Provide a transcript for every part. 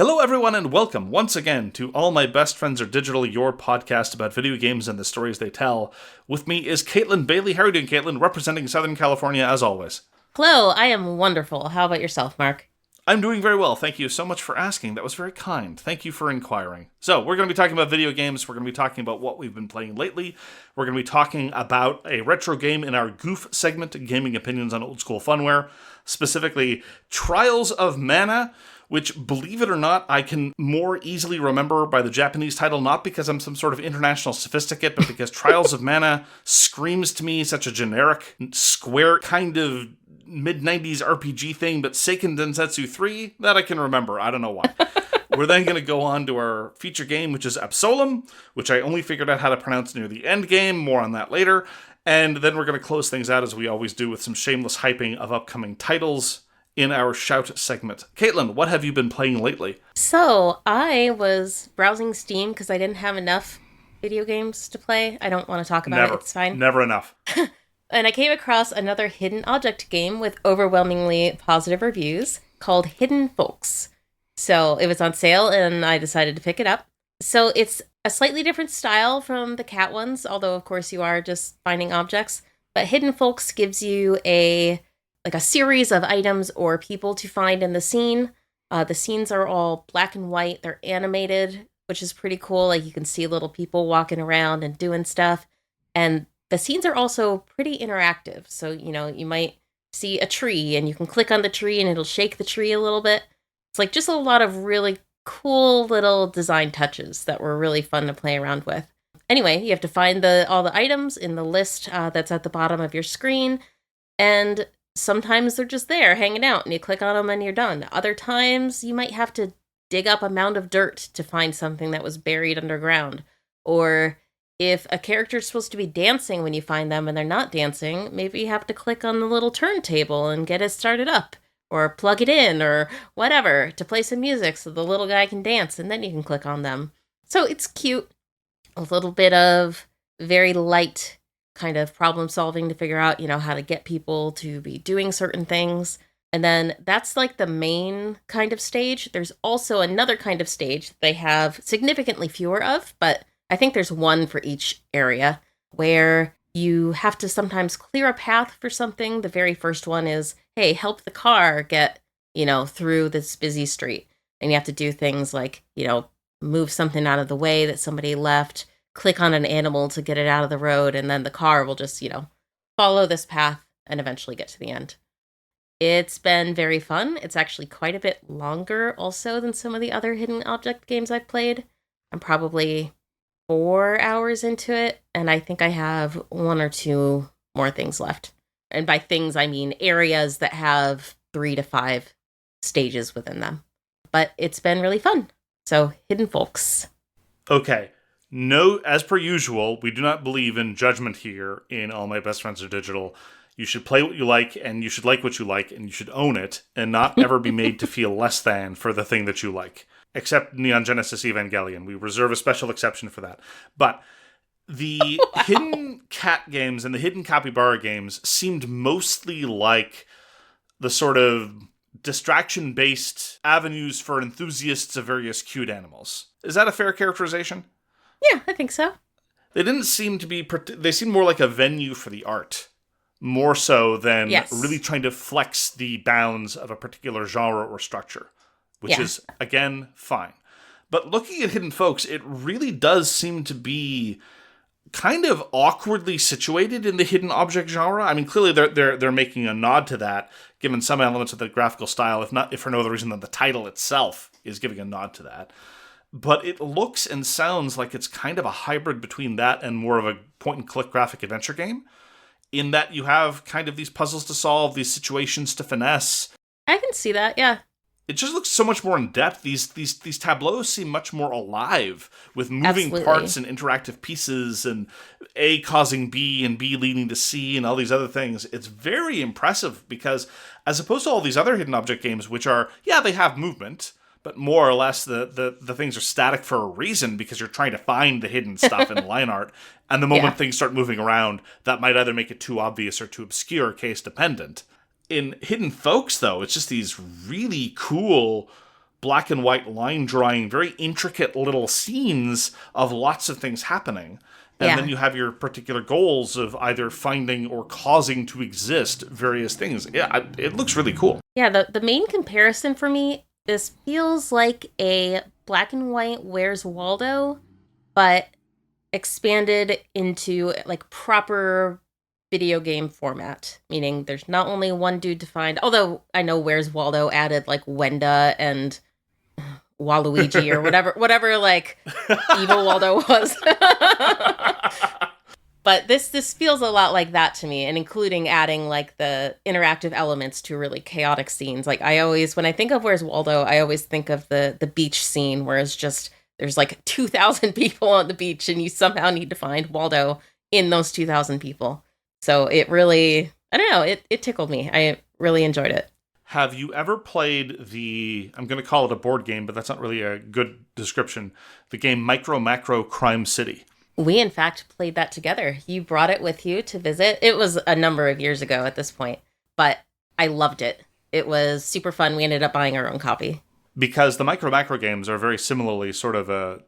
Hello everyone and welcome once again to All My Best Friends Are Digital, your podcast about video games and the stories they tell. With me is Caitlin Bailey. How are you doing, Caitlin? Representing Southern California as always. Hello, I am wonderful. How about yourself, Mark? I'm doing very well. Thank you so much for asking. That was very kind. Thank you for inquiring. So, we're going to be talking about video games. We're going to be talking about what we've been playing lately. We're going to be talking about a retro game in our GOOF segment, Gaming Opinions on Old School Funware, specifically Trials of Mana, which, believe it or not, I can more easily remember by the Japanese title, not because I'm some sort of international sophisticate, but because Trials of Mana screams to me such a generic, square kind of mid-90s RPG thing, but Seiken Densetsu 3, that I can remember. I don't know why. We're then going to go on to our feature game, which is Absolum, which I only figured out how to pronounce near the end game. More on that later. And then we're going to close things out, as we always do, with some shameless hyping of upcoming titles in our Shout segment. Caitlin, what have you been playing lately? So, I was browsing Steam because I didn't have enough video games to play. I don't want to talk about it. It's fine. Never enough. And I came across another hidden object game with overwhelmingly positive reviews called Hidden Folks. So, it was on sale and I decided to pick it up. So, it's a slightly different style from the cat ones, although of course you are just finding objects. But Hidden Folks gives you a series of items or people to find in the scene. The scenes are all black and white. They're animated, which is pretty cool. Like, you can see little people walking around and doing stuff. And the scenes are also pretty interactive. So, you might see a tree and you can click on the tree and it'll shake the tree a little bit. It's like just a lot of really cool little design touches that were really fun to play around with. Anyway, you have to find all the items in the list that's at the bottom of your screen. And sometimes they're just there hanging out and you click on them and you're done. Other times you might have to dig up a mound of dirt to find something that was buried underground. Or if a character's supposed to be dancing when you find them and they're not dancing, maybe you have to click on the little turntable and get it started up. Or plug it in or whatever to play some music so the little guy can dance, and then you can click on them. So it's cute. A little bit of very light kind of problem solving to figure out, how to get people to be doing certain things. And then that's like the main kind of stage. There's also another kind of stage that they have significantly fewer of, but I think there's one for each area where you have to sometimes clear a path for something. The very first one is, hey, help the car get, through this busy street. And you have to do things like, move something out of the way that somebody left, click on an animal to get it out of the road, and then the car will just, follow this path and eventually get to the end. It's been very fun. It's actually quite a bit longer also than some of the other hidden object games I've played. I'm probably 4 hours into it, and I think I have 1 or 2 more things left. And by things, I mean areas that have 3 to 5 stages within them. But it's been really fun. So, Hidden Folks. Okay. No, as per usual, we do not believe in judgment here in All My Best Friends Are Digital. You should play what you like, and you should like what you like, and you should own it, and not ever be made to feel less than for the thing that you like. Except Neon Genesis Evangelion. We reserve a special exception for that. But the hidden cat games and the hidden capybara games seemed mostly like the sort of distraction-based avenues for enthusiasts of various cute animals. Is that a fair characterization? Yeah, I think so. They didn't seem to be... They seemed more like a venue for the art. More so than really trying to flex the bounds of a particular genre or structure. Which is, again, fine. But looking at Hidden Folks, it really does seem to be kind of awkwardly situated in the hidden object genre. I mean, clearly they're making a nod to that, given some elements of the graphical style, if for no other reason than the title itself is giving a nod to that. But it looks and sounds like it's kind of a hybrid between that and more of a point-and-click graphic adventure game, in that you have kind of these puzzles to solve, these situations to finesse. I can see that, yeah. It just looks so much more in depth. These tableaus seem much more alive, with moving parts and interactive pieces, and A causing B and B leading to C and all these other things. It's very impressive because, as opposed to all these other hidden object games, which are, they have movement, but more or less the things are static for a reason because you're trying to find the hidden stuff in line art. And the moment things start moving around, that might either make it too obvious or too obscure, case dependent. In Hidden Folks, though, it's just these really cool black and white line drawing, very intricate little scenes of lots of things happening. And then you have your particular goals of either finding or causing to exist various things. Yeah, it looks really cool. Yeah, the main comparison for me, this feels like a black and white Where's Waldo, but expanded into like proper video game format, meaning there's not only one dude to find, although I know Where's Waldo added like Wenda and Waluigi or whatever like evil Waldo was. But this feels a lot like that to me, and including adding like the interactive elements to really chaotic scenes. Like when I think of Where's Waldo, I always think of the beach scene where it's just there's like 2,000 people on the beach and you somehow need to find Waldo in those 2,000 people. So it really, I don't know, it tickled me. I really enjoyed it. Have you ever played I'm going to call it a board game, but that's not really a good description, the game Micro Macro Crime City? We, in fact, played that together. You brought it with you to visit. It was a number of years ago at this point, but I loved it. It was super fun. We ended up buying our own copy. Because the Micro Macro games are very similarly sort of a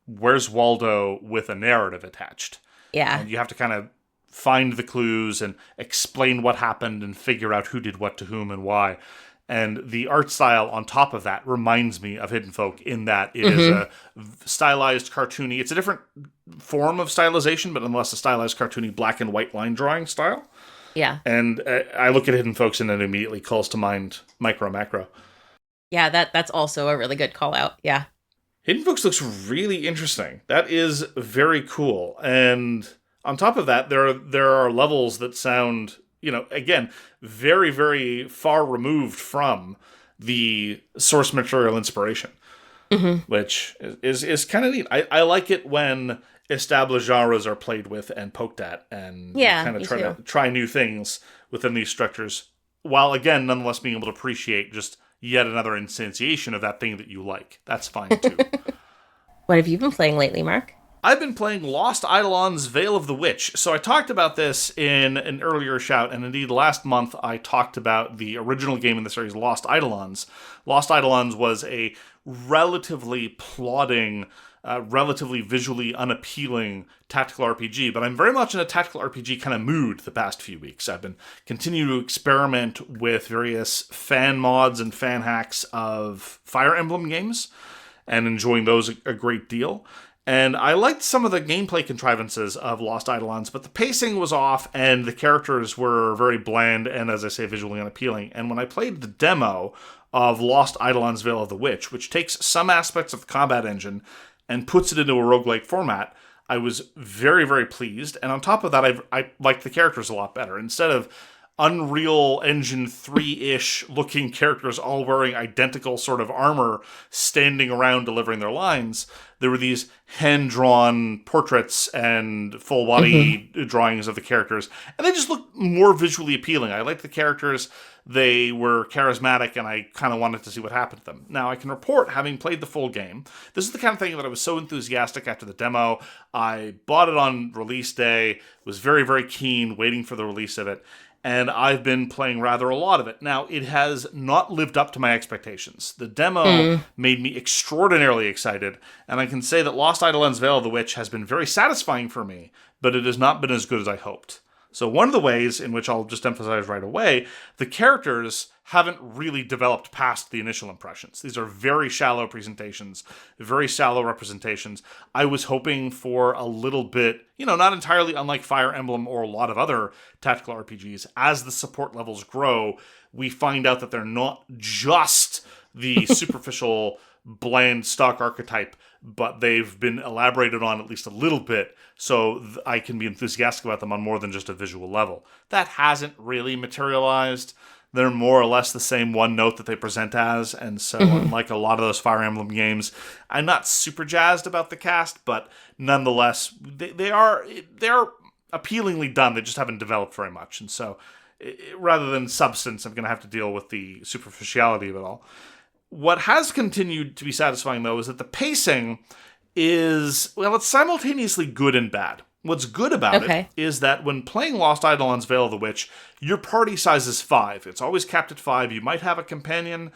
Where's Waldo with a narrative attached. Yeah. And you have to kind of find the clues and explain what happened and figure out who did what to whom and why. And the art style on top of that reminds me of Hidden Folk in that it is a stylized cartoony. It's a different form of stylization, but nonetheless a stylized cartoony black and white line drawing style. Yeah. And I look at Hidden Folks and it immediately calls to mind Micro Macro. Yeah, that's also a really good call out. Yeah. Hidden Folks looks really interesting. That is very cool. And on top of that, there are levels that sound, again, very, very far removed from the source material inspiration, which is kind of neat. I like it when established genres are played with and poked at and kind of try new things within these structures, while, again, nonetheless being able to appreciate just yet another instantiation of that thing that you like. That's fine, too. What have you been playing lately, Mark? I've been playing Lost Eidolons Veil of the Witch. So I talked about this in an earlier shout, and indeed last month I talked about the original game in the series, Lost Eidolons. Lost Eidolons was a relatively plodding, relatively visually unappealing tactical RPG, but I'm very much in a tactical RPG kind of mood the past few weeks. I've been continuing to experiment with various fan mods and fan hacks of Fire Emblem games, and enjoying those a great deal. And I liked some of the gameplay contrivances of Lost Eidolons, but the pacing was off and the characters were very bland and, as I say, visually unappealing. And when I played the demo of Lost Eidolons Veil of the Witch, which takes some aspects of the combat engine and puts it into a roguelike format, I was very, very pleased. And on top of that, I liked the characters a lot better. Instead of Unreal Engine 3-ish looking characters all wearing identical sort of armor standing around delivering their lines, there were these hand-drawn portraits and full-body drawings of the characters, and they just looked more visually appealing. I liked the characters. They were charismatic, and I kind of wanted to see what happened to them. Now, I can report, having played the full game, this is the kind of thing that I was so enthusiastic after the demo. I bought it on release day, was very, very keen, waiting for the release of it, and I've been playing rather a lot of it. Now, it has not lived up to my expectations. The demo made me extraordinarily excited, and I can say that Lost Eidolons Veil of the Witch has been very satisfying for me, but it has not been as good as I hoped. So one of the ways in which I'll just emphasize right away, the characters haven't really developed past the initial impressions. These are very shallow presentations, very shallow representations. I was hoping for a little bit, not entirely unlike Fire Emblem or a lot of other tactical RPGs. As the support levels grow, we find out that they're not just the superficial, bland stock archetype, but they've been elaborated on at least a little bit, so I can be enthusiastic about them on more than just a visual level. That hasn't really materialized. They're more or less the same one note that they present as, and so unlike a lot of those Fire Emblem games, I'm not super jazzed about the cast, but nonetheless, they are appealingly done. They just haven't developed very much, and so rather than substance, I'm going to have to deal with the superficiality of it all. What has continued to be satisfying, though, is that the pacing is, it's simultaneously good and bad. What's good about it is that when playing Lost Eidolons Veil of the Witch, your party size is 5. It's always capped at 5. You might have a companion,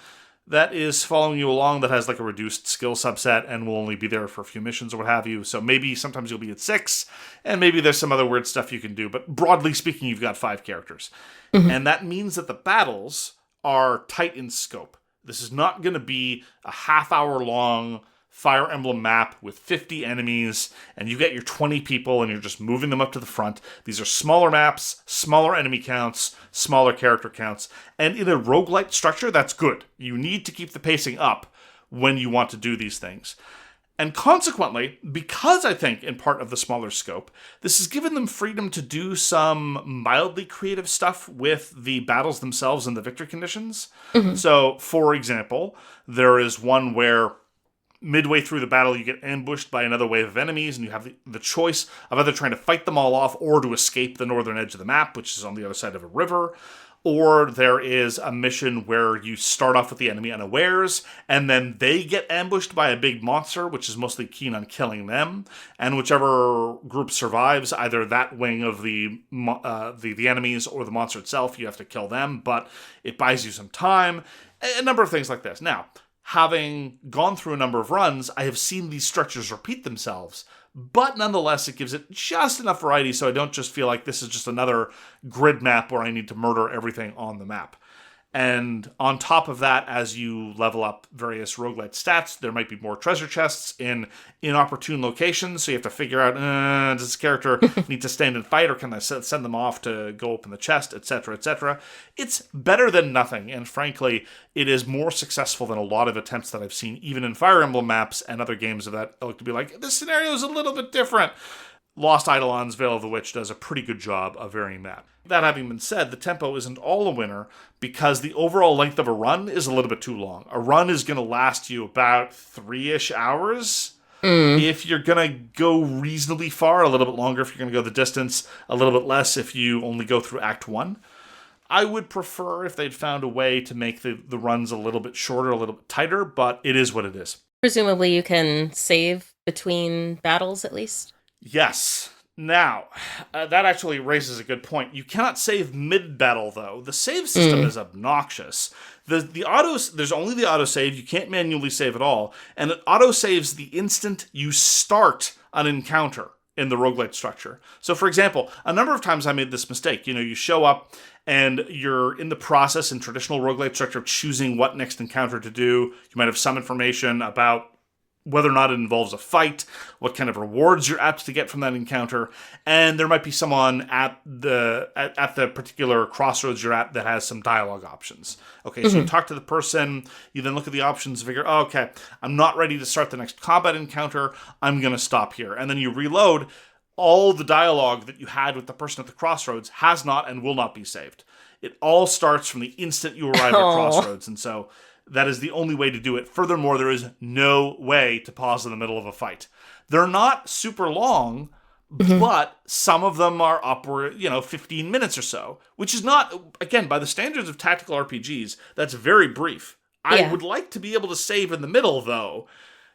that is following you along that has like a reduced skill subset and will only be there for a few missions or what have you. So maybe sometimes you'll be at 6, and maybe there's some other weird stuff you can do. But broadly speaking, you've got 5 characters. And that means that the battles are tight in scope. This is not going to be a half-hour long Fire Emblem map with 50 enemies, and you get your 20 people and you're just moving them up to the front. These are smaller maps, smaller enemy counts, smaller character counts, and in a roguelite structure, that's good. You need to keep the pacing up when you want to do these things. And consequently, because I think in part of the smaller scope, this has given them freedom to do some mildly creative stuff with the battles themselves and the victory conditions. So, for example, there is one where midway through the battle, you get ambushed by another wave of enemies, and you have the choice of either trying to fight them all off or to escape the northern edge of the map, which is on the other side of a river. Or there is a mission where you start off with the enemy unawares, and then they get ambushed by a big monster, which is mostly keen on killing them. And whichever group survives, either that wing of the enemies or the monster itself, you have to kill them, but it buys you some time. A number of things like this. Now, having gone through a number of runs, I have seen these structures repeat themselves, but nonetheless, it gives it just enough variety so I don't just feel like this is just another grid map where I need to murder everything on the map. And on top of that, as you level up various roguelite stats, there might be more treasure chests in inopportune locations, so you have to figure out, does this character need to stand and fight, or can I send them off to go open the chest, etc., etc. It's better than nothing, and frankly, it is more successful than a lot of attempts that I've seen, even in Fire Emblem maps and other games of that ilk, to be like, this scenario is a little bit different. Lost Eidolons, Veil of the Witch does a pretty good job of varying that. That having been said, the tempo isn't all a winner because the overall length of a run is a little bit too long. A run is going to last you about 3-ish hours. If you're going to go reasonably far, a little bit longer if you're going to go the distance, a little bit less if you only go through Act 1. I would prefer if they'd found a way to make the runs a little bit shorter, a little bit tighter, but it is what it is. Presumably you can save between battles at least? Yes. Now, that actually raises a good point. You cannot save mid-battle, though. The save system is obnoxious. There's only the autosave. You can't manually save at all. And it autosaves the instant you start an encounter in the roguelite structure. So, for example, a number of times I made this mistake. You show up and you're in the process in traditional roguelite structure of choosing what next encounter to do. You might have some information about whether or not it involves a fight, what kind of rewards you're apt to get from that encounter, and there might be someone at the particular crossroads you're at that has some dialogue options. Okay, so you talk to the person, you then look at the options and figure, oh, okay, I'm not ready to start the next combat encounter, I'm going to stop here. And then you reload. All the dialogue that you had with the person at the crossroads has not and will not be saved. It all starts from the instant you arrive at crossroads, and so that is the only way to do it. Furthermore, there is no way to pause in the middle of a fight. They're not super long, but some of them are upward, 15 minutes or so, which is not, again, by the standards of tactical RPGs, that's very brief. I would like to be able to save in the middle, though.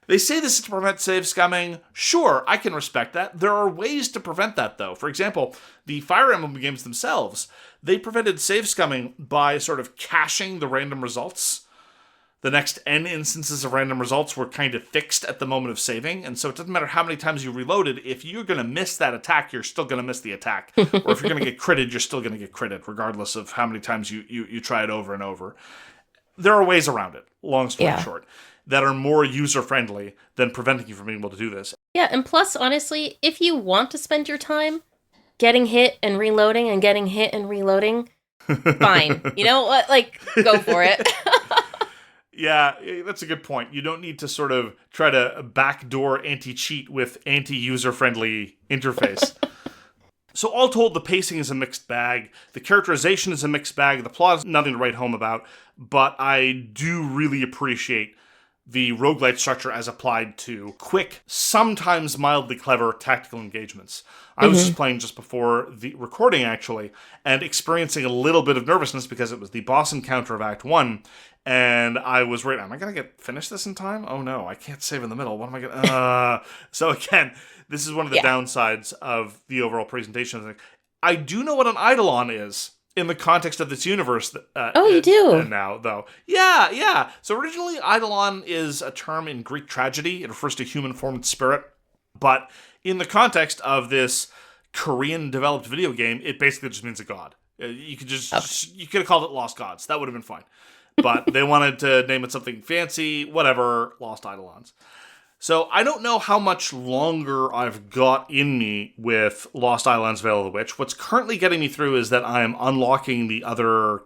They say this is to prevent save scumming. Sure, I can respect that. There are ways to prevent that, though. For example, the Fire Emblem games themselves, they prevented save scumming by sort of caching the random results. The next N instances of random results were kind of fixed at the moment of saving, and so it doesn't matter how many times you reloaded. If you're going to miss that attack, you're still going to miss the attack. Or if you're going to get critted, you're still going to get critted, regardless of how many times you try it over and over. There are ways around it, long story short, that are more user-friendly than preventing you from being able to do this. Yeah, and plus, honestly, if you want to spend your time getting hit and reloading and getting hit and reloading, fine. You know what? Go for it. Yeah, that's a good point. You don't need to sort of try to backdoor anti-cheat with anti-user-friendly interface. So all told, the pacing is a mixed bag. The characterization is a mixed bag. The plot is nothing to write home about. But I do really appreciate the roguelite structure as applied to quick, sometimes mildly clever tactical engagements. I was just playing just before the recording, actually, and experiencing a little bit of nervousness because it was the boss encounter of Act 1, and I was worried, am I going to finish this in time? Oh no, I can't save in the middle. What am I going to... So again, this is one of the downsides of the overall presentation. I do know what an Eidolon is. in the context of this universe. Oh, you do? Now, though. Yeah. So originally, Eidolon is a term in Greek tragedy. It refers to human-formed spirit. But in the context of this Korean-developed video game, it basically just means a god. You could you could have called it Lost Gods. That would have been fine. But they wanted to name it something fancy, whatever, Lost Eidolons. So I don't know how much longer I've got in me with Lost Eidolons Veil of the Witch. What's currently getting me through is that I am unlocking the other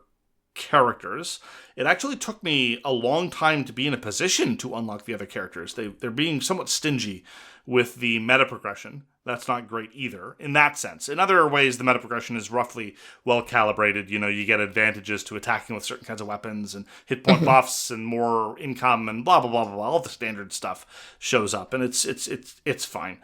characters. It actually took me a long time to be in a position to unlock the other characters. They're being somewhat stingy with the meta progression. That's not great either, in that sense. In other ways, the meta progression is roughly well-calibrated. You know, you get advantages to attacking with certain kinds of weapons and hit point buffs and more income and blah, blah, blah, blah, blah. All the standard stuff shows up, and it's fine.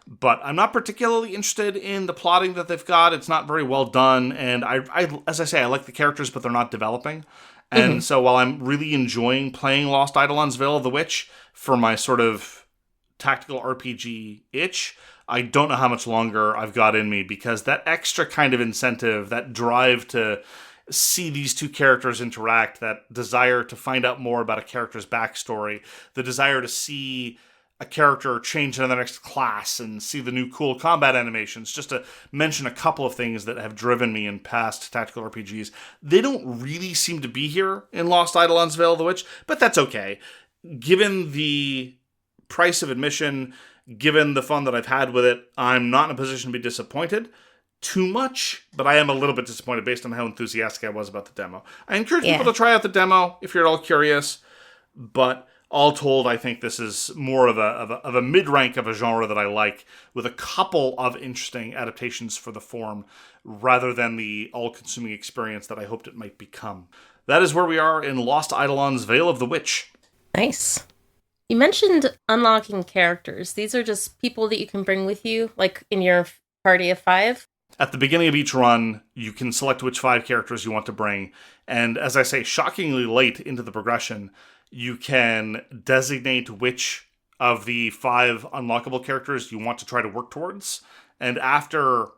But I'm not particularly interested in the plotting that they've got. It's not very well done, and I as I say, I like the characters, but they're not developing. And so while I'm really enjoying playing Lost Eidolons Veil of the Witch for my sort of tactical RPG itch, I don't know how much longer I've got in me, because that extra kind of incentive, that drive to see these two characters interact, that desire to find out more about a character's backstory, the desire to see a character change into the next class and see the new cool combat animations, just to mention a couple of things that have driven me in past tactical RPGs, they don't really seem to be here in Lost Eidolons Veil of the Witch, but that's okay. Given the price of admission, given the fun that I've had with it, I'm not in a position to be disappointed too much, but I am a little bit disappointed based on how enthusiastic I was about the demo. I encourage people to try out the demo if you're at all curious, but all told, I think this is more of a mid-rank of a genre that I like, with a couple of interesting adaptations for the form, rather than the all-consuming experience that I hoped it might become. That is where we are in Lost Eidolons Veil of the Witch. Nice. You mentioned unlocking characters. These are just people that you can bring with you, like in your party of 5? At the beginning of each run, you can select which 5 characters you want to bring. And as I say, shockingly late into the progression, you can designate which of the 5 unlockable characters you want to try to work towards. And after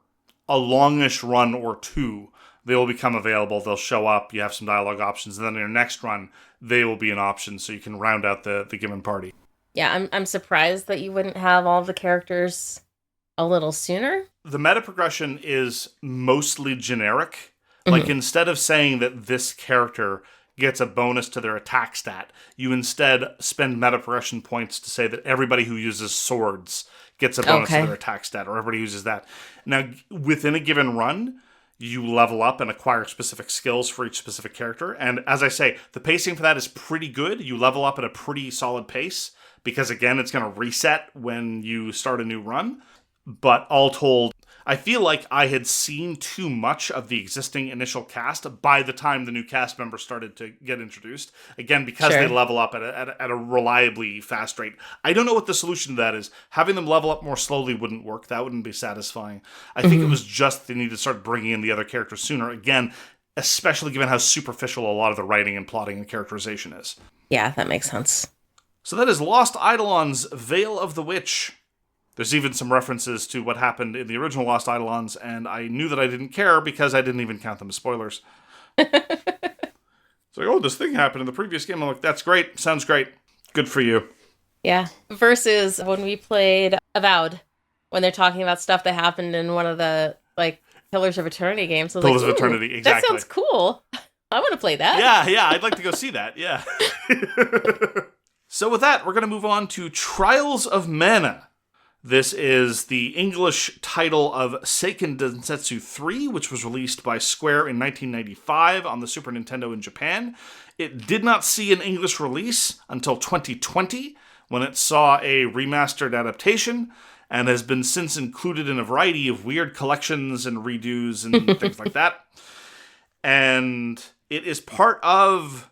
a longish run or 2, they will become available. They'll show up. You have some dialogue options. And then in your next run, they will be an option, so you can round out the given party. Yeah, I'm surprised that you wouldn't have all the characters a little sooner. The meta progression is mostly generic. Like, instead of saying that this character gets a bonus to their attack stat, you instead spend meta progression points to say that everybody who uses swords gets a bonus to their attack stat, or everybody uses that. Now, within a given run, you level up and acquire specific skills for each specific character. And as I say, the pacing for that is pretty good. You level up at a pretty solid pace, because again, it's going to reset when you start a new run. But all told, I feel like I had seen too much of the existing initial cast by the time the new cast members started to get introduced. Again, because they level up at a reliably fast rate. I don't know what the solution to that is. Having them level up more slowly wouldn't work. That wouldn't be satisfying. I think it was just they need to start bringing in the other characters sooner. Again, especially given how superficial a lot of the writing and plotting and characterization is. Yeah, that makes sense. So that is Lost Eidolons Veil of the Witch. There's even some references to what happened in the original Lost Eidolons, and I knew that I didn't care because I didn't even count them as spoilers. It's like, oh, this thing happened in the previous game. I'm like, that's great. Sounds great. Good for you. Yeah. Versus when we played Avowed, when they're talking about stuff that happened in one of the, like, Pillars of Eternity games. I was Pillars like, of Eternity, exactly. That sounds cool. I want to play that. Yeah, I'd like to go see that, yeah. So with that, we're going to move on to Trials of Mana. This is the English title of Seiken Densetsu 3, which was released by Square in 1995 on the Super Nintendo in Japan. It did not see an English release until 2020, when it saw a remastered adaptation, and has been since included in a variety of weird collections and redos and things like that. And it is part of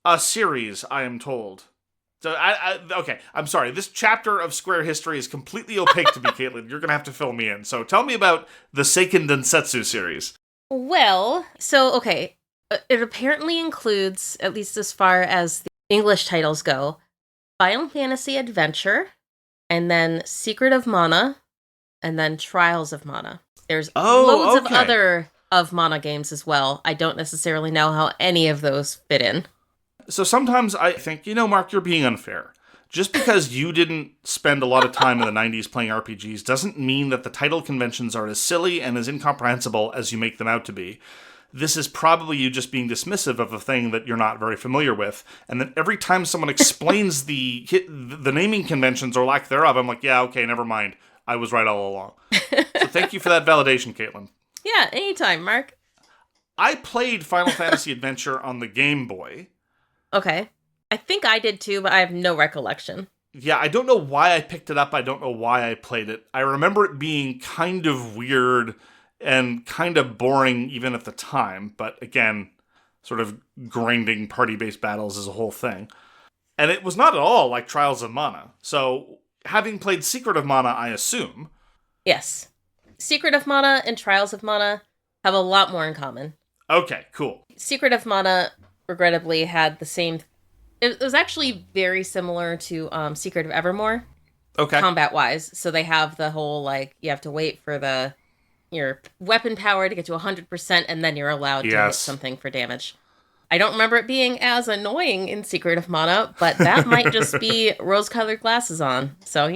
a series, I am told. So, okay, I'm sorry. This chapter of Square history is completely opaque to me, Caitlin. You're going to have to fill me in. So tell me about the Seiken Densetsu series. Well, so, okay. It apparently includes, at least as far as the English titles go, Final Fantasy Adventure, and then Secret of Mana, and then Trials of Mana. There's loads of other of mana games as well. I don't necessarily know how any of those fit in. So sometimes I think, Mark, you're being unfair. Just because you didn't spend a lot of time in the 90s playing RPGs doesn't mean that the title conventions are as silly and as incomprehensible as you make them out to be. This is probably you just being dismissive of a thing that you're not very familiar with. And then every time someone explains the naming conventions or lack thereof, I'm like, yeah, okay, never mind. I was right all along. So thank you for that validation, Caitlin. Yeah, anytime, Mark. I played Final Fantasy Adventure on the Game Boy. Okay. I think I did too, but I have no recollection. Yeah, I don't know why I picked it up. I don't know why I played it. I remember it being kind of weird and kind of boring even at the time. But again, sort of grinding party-based battles is a whole thing. And it was not at all like Trials of Mana. So having played Secret of Mana, I assume. Yes. Secret of Mana and Trials of Mana have a lot more in common. Okay, cool. Secret of Mana, regrettably, had the same... It was actually very similar to Secret of Evermore, combat-wise. So they have the whole, you have to wait for your weapon power to get to 100%, and then you're allowed to hit something for damage. I don't remember it being as annoying in Secret of Mana, but that might just be rose-colored glasses on. So,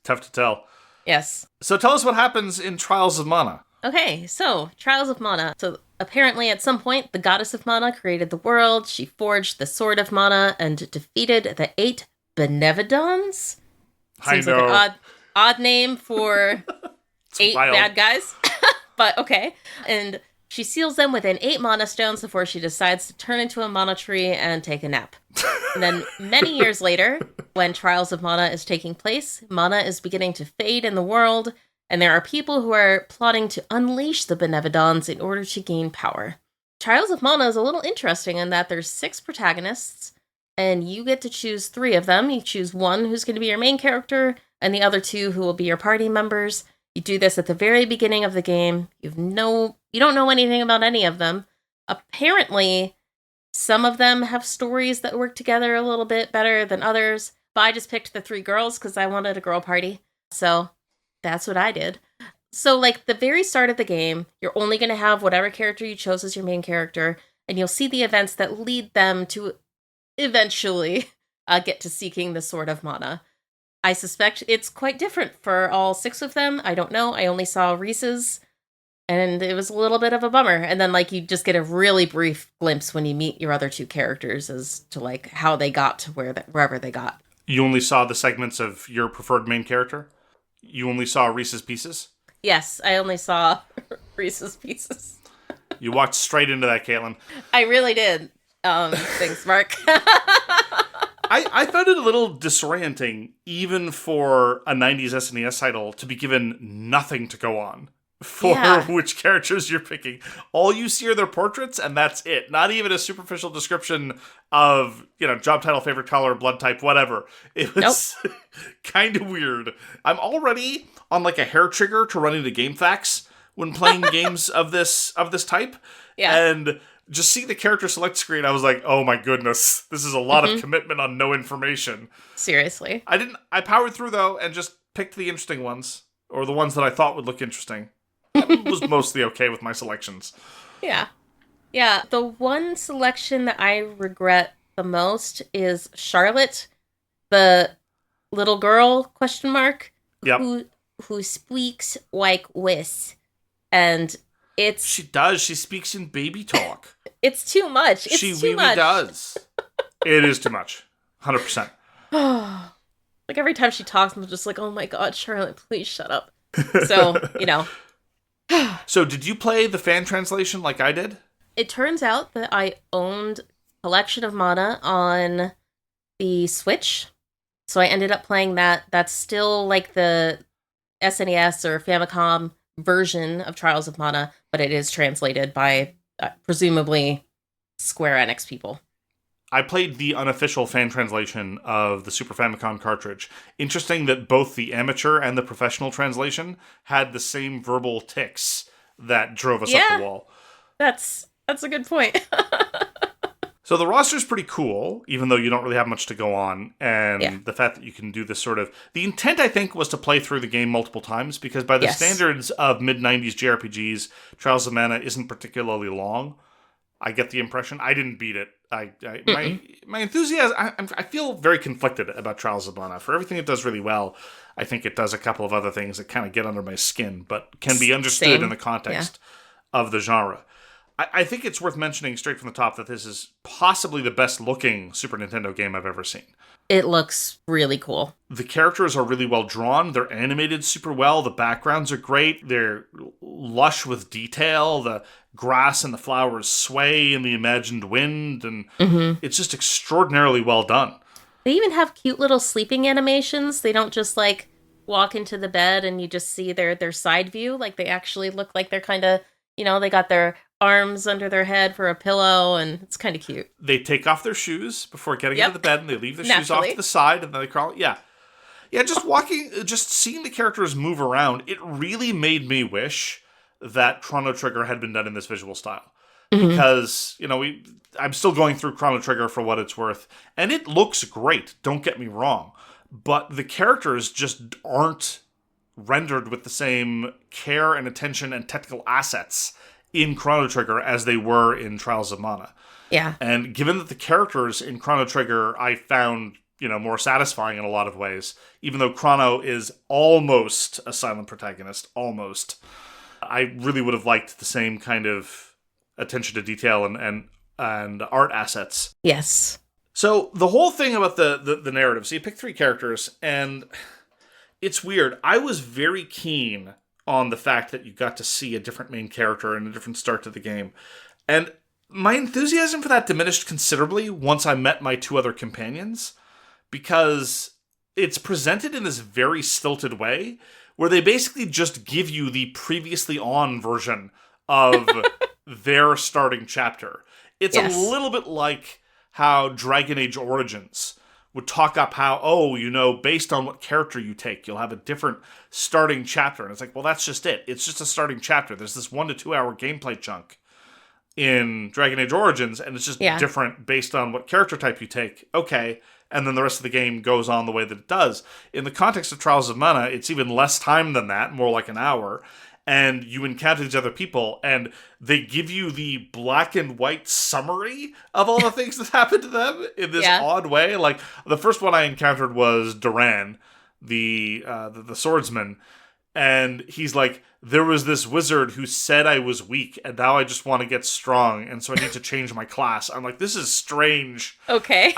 Tough to tell. Yes. So tell us what happens in Trials of Mana. Okay, so Trials of Mana. So apparently at some point, the goddess of Mana created the world. She forged the Sword of Mana and defeated the 8 Benevodons. Seems like an odd name for 8 wild bad guys. But okay. And she seals them within 8 mana stones before she decides to turn into a mana tree and take a nap. And then many years later, when Trials of Mana is taking place, mana is beginning to fade in the world, and there are people who are plotting to unleash the Benevodons in order to gain power. Trials of Mana is a little interesting in that there's 6 protagonists, and you get to choose 3 of them. You choose one who's going to be your main character, and the other 2 who will be your party members. You do this at the very beginning of the game. You don't know anything about any of them. Apparently, some of them have stories that work together a little bit better than others, but I just picked the 3 girls because I wanted a girl party. So that's what I did. So, the very start of the game, you're only going to have whatever character you chose as your main character, and you'll see the events that lead them to eventually get to seeking the Sword of Mana. I suspect it's quite different for all 6 of them. I don't know. I only saw Reese's, and it was a little bit of a bummer. And then, you just get a really brief glimpse when you meet your other 2 characters as to, how they got to wherever they got. You only saw the segments of your preferred main character? You only saw Reese's Pieces? Yes, I only saw Reese's Pieces. You walked straight into that, Caitlin. I really did. Thanks, Mark. I found it a little disorienting, even for a 90s SNES title, to be given nothing to go on for which characters you're picking. All you see are their portraits, and that's it. Not even a superficial description of, job title, favorite color, blood type, whatever. It was kind of weird. I'm already on a hair trigger to run into GameFAQs when playing games of this type. Yeah. And just seeing the character select screen, I was like, oh my goodness, this is a lot of commitment on no information. Seriously. I powered through, though, and just picked the interesting ones, or the ones that I thought would look interesting. I was mostly okay with my selections. Yeah. Yeah, the one selection that I regret the most is Charlotte, the little girl, who speaks like this. And she does. She speaks in baby talk. It's too much. She really does. It is too much. 100%. Every time she talks, I'm just like, oh my god, Charlotte, please shut up. So, So, did you play the fan translation like I did? It turns out that I owned Collection of Mana on the Switch. So I ended up playing that. That's still the SNES or Famicom version of Trials of Mana, but it is translated by presumably Square Enix people. I played the unofficial fan translation of the Super Famicom cartridge. Interesting that both the amateur and the professional translation had the same verbal tics that drove us up the wall. That's a good point. So the roster's pretty cool, even though you don't really have much to go on. And Yeah. the fact that you can do this sort of... The intent, I think, was to play through the game multiple times, because by the standards of mid-90s JRPGs, Trials of Mana isn't particularly long. I get the impression. I didn't beat it. My enthusiasm... I feel very conflicted about Trials of Mana. For everything it does really well, I think it does a couple of other things that kind of get under my skin, but can be understood in the context of the genre. I think it's worth mentioning straight from the top that this is possibly the best looking Super Nintendo game I've ever seen. It looks really cool. The characters are really well drawn. They're animated super well. The backgrounds are great. They're lush with detail. The grass and the flowers sway in the imagined wind. And it's just extraordinarily well done. They even have cute little sleeping animations. They don't just like walk into the bed and you just see their side view. Like they actually look like they're kind of, they got their arms under their head for a pillow, and it's kind of cute. They take off their shoes before getting into the bed, and they leave their shoes off to the side, and then they crawl. Yeah, just seeing the characters move around, it really made me wish that Chrono Trigger had been done in this visual style. Because, I'm still going through Chrono Trigger for what it's worth, and it looks great, don't get me wrong, but the characters just aren't rendered with the same care and attention and technical assets in Chrono Trigger as they were in Trials of Mana. Yeah. And given that the characters in Chrono Trigger I found, more satisfying in a lot of ways, even though Chrono is almost a silent protagonist, almost, I really would have liked the same kind of attention to detail and art assets. Yes. So the whole thing about the narrative, so you pick 3 characters, and it's weird. I was very keen on the fact that you got to see a different main character and a different start to the game. And my enthusiasm for that diminished considerably once I met my 2 other companions, because it's presented in this very stilted way, where they basically just give you the previously on version of their starting chapter. It's a little bit like how Dragon Age Origins would talk up how, based on what character you take, you'll have a different starting chapter. And it's like, well, that's just it. It's just a starting chapter. There's this 1 to 2 hour gameplay chunk in Dragon Age Origins, and it's just different based on what character type you take. Okay. And then the rest of the game goes on the way that it does. In the context of Trials of Mana, it's even less time than that, more like an hour. And you encounter these other people, and they give you the black and white summary of all the things that happened to them in this odd way. Like, the first one I encountered was Duran, the swordsman, and he's like, there was this wizard who said I was weak, and now I just want to get strong, and so I need to change my class. I'm like, this is strange. Okay.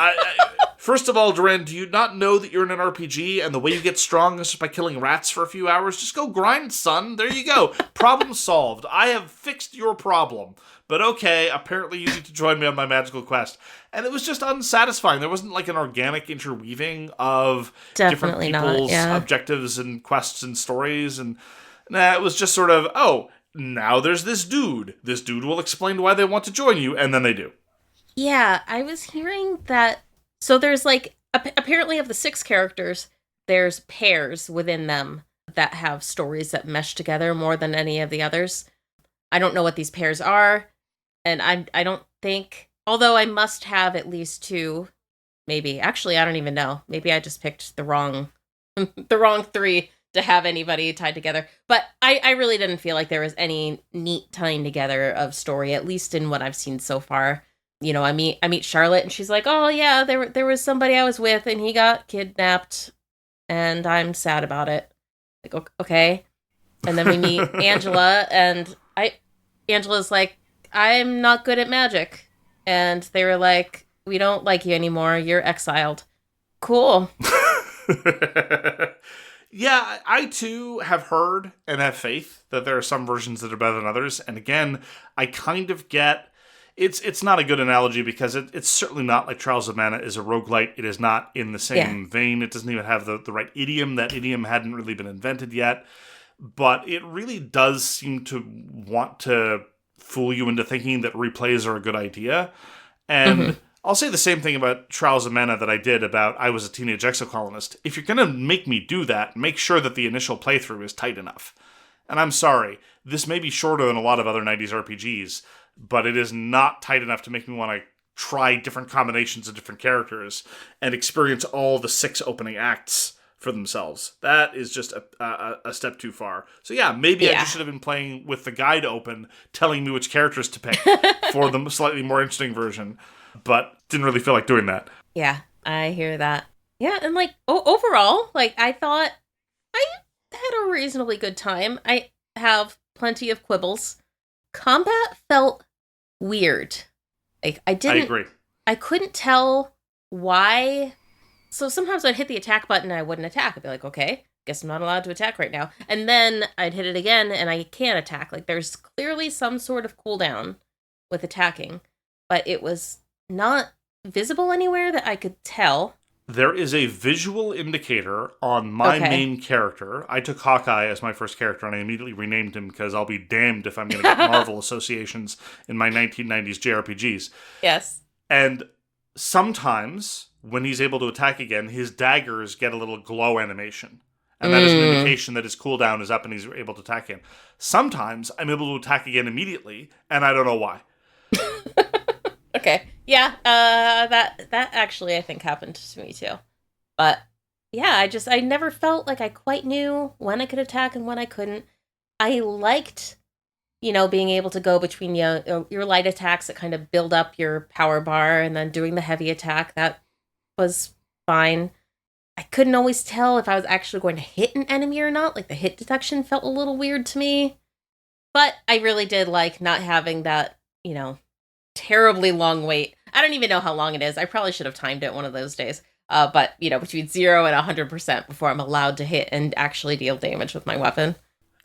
First of all, Duran, do you not know that you're in an RPG, and the way you get strong is just by killing rats for a few hours? Just go grind, son. There you go. Problem solved. I have fixed your problem. But okay, apparently you need to join me on my magical quest. And it was just unsatisfying. There wasn't like an organic interweaving of different people's objectives and quests and stories. And it was just sort of, now there's this dude. This dude will explain why they want to join you, and then they do. Yeah, I was hearing that. So there's like, apparently of the 6 characters, there's pairs within them that have stories that mesh together more than any of the others. I don't know what these pairs are, and I don't think, although I must have at least 2, maybe. Actually, I don't even know. Maybe I just picked the wrong 3 to have anybody tied together. But I really didn't feel like there was any neat tying together of story, at least in what I've seen so far. I meet Charlotte, and she's like, oh yeah, there was somebody I was with, and he got kidnapped, and I'm sad about it. Like, okay. And then we meet Angela, and Angela's like, I'm not good at magic. And they were like, we don't like you anymore. You're exiled. Cool. Yeah, I too have heard and have faith that there are some versions that are better than others. And again, I kind of get... It's not a good analogy because it's certainly not like Trials of Mana is a roguelite. It is not in the same vein. It doesn't even have the right idiom. That idiom hadn't really been invented yet. But it really does seem to want to fool you into thinking that replays are a good idea. And I'll say the same thing about Trials of Mana that I did about I Was a Teenage Exocolonist. If you're going to make me do that, make sure that the initial playthrough is tight enough. And I'm sorry, this may be shorter than a lot of other 90s RPGs, but it is not tight enough to make me want to try different combinations of different characters and experience all the 6 opening acts for themselves. That is just a step too far. So yeah, maybe I just should have been playing with the guide open, telling me which characters to pick for the slightly more interesting version, but didn't really feel like doing that. Yeah, I hear that. Yeah, and like overall, like I thought I had a reasonably good time. I have plenty of quibbles. Combat felt weird. Like I agree. I couldn't tell why. So sometimes I'd hit the attack button and I wouldn't attack. I'd be like, okay, guess I'm not allowed to attack right now. And then I'd hit it again and I can't attack. Like there's clearly some sort of cooldown with attacking, but it was not visible anywhere that I could tell. There is a visual indicator on my main character. I took Hawkeye as my first character, and I immediately renamed him because I'll be damned if I'm going to get Marvel associations in my 1990s JRPGs. Yes. And sometimes, when he's able to attack again, his daggers get a little glow animation. And that is an indication that his cooldown is up and he's able to attack again. Sometimes, I'm able to attack again immediately, and I don't know why. Okay. Yeah, that actually I think happened to me too. But yeah, I never felt like I quite knew when I could attack and when I couldn't. I liked, being able to go between your light attacks that kind of build up your power bar and then doing the heavy attack. That was fine. I couldn't always tell if I was actually going to hit an enemy or not. Like the hit detection felt a little weird to me. But I really did like not having that, terribly long wait. I don't even know how long it is. I probably should have timed it one of those days. But, between 0 and 100% before I'm allowed to hit and actually deal damage with my weapon.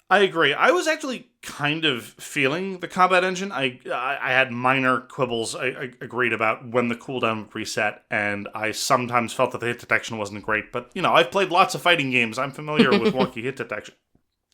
I agree. I was actually kind of feeling the combat engine. I had minor quibbles I agreed about when the cooldown would reset, and I sometimes felt that the hit detection wasn't great. But, I've played lots of fighting games. I'm familiar with wonky hit detection.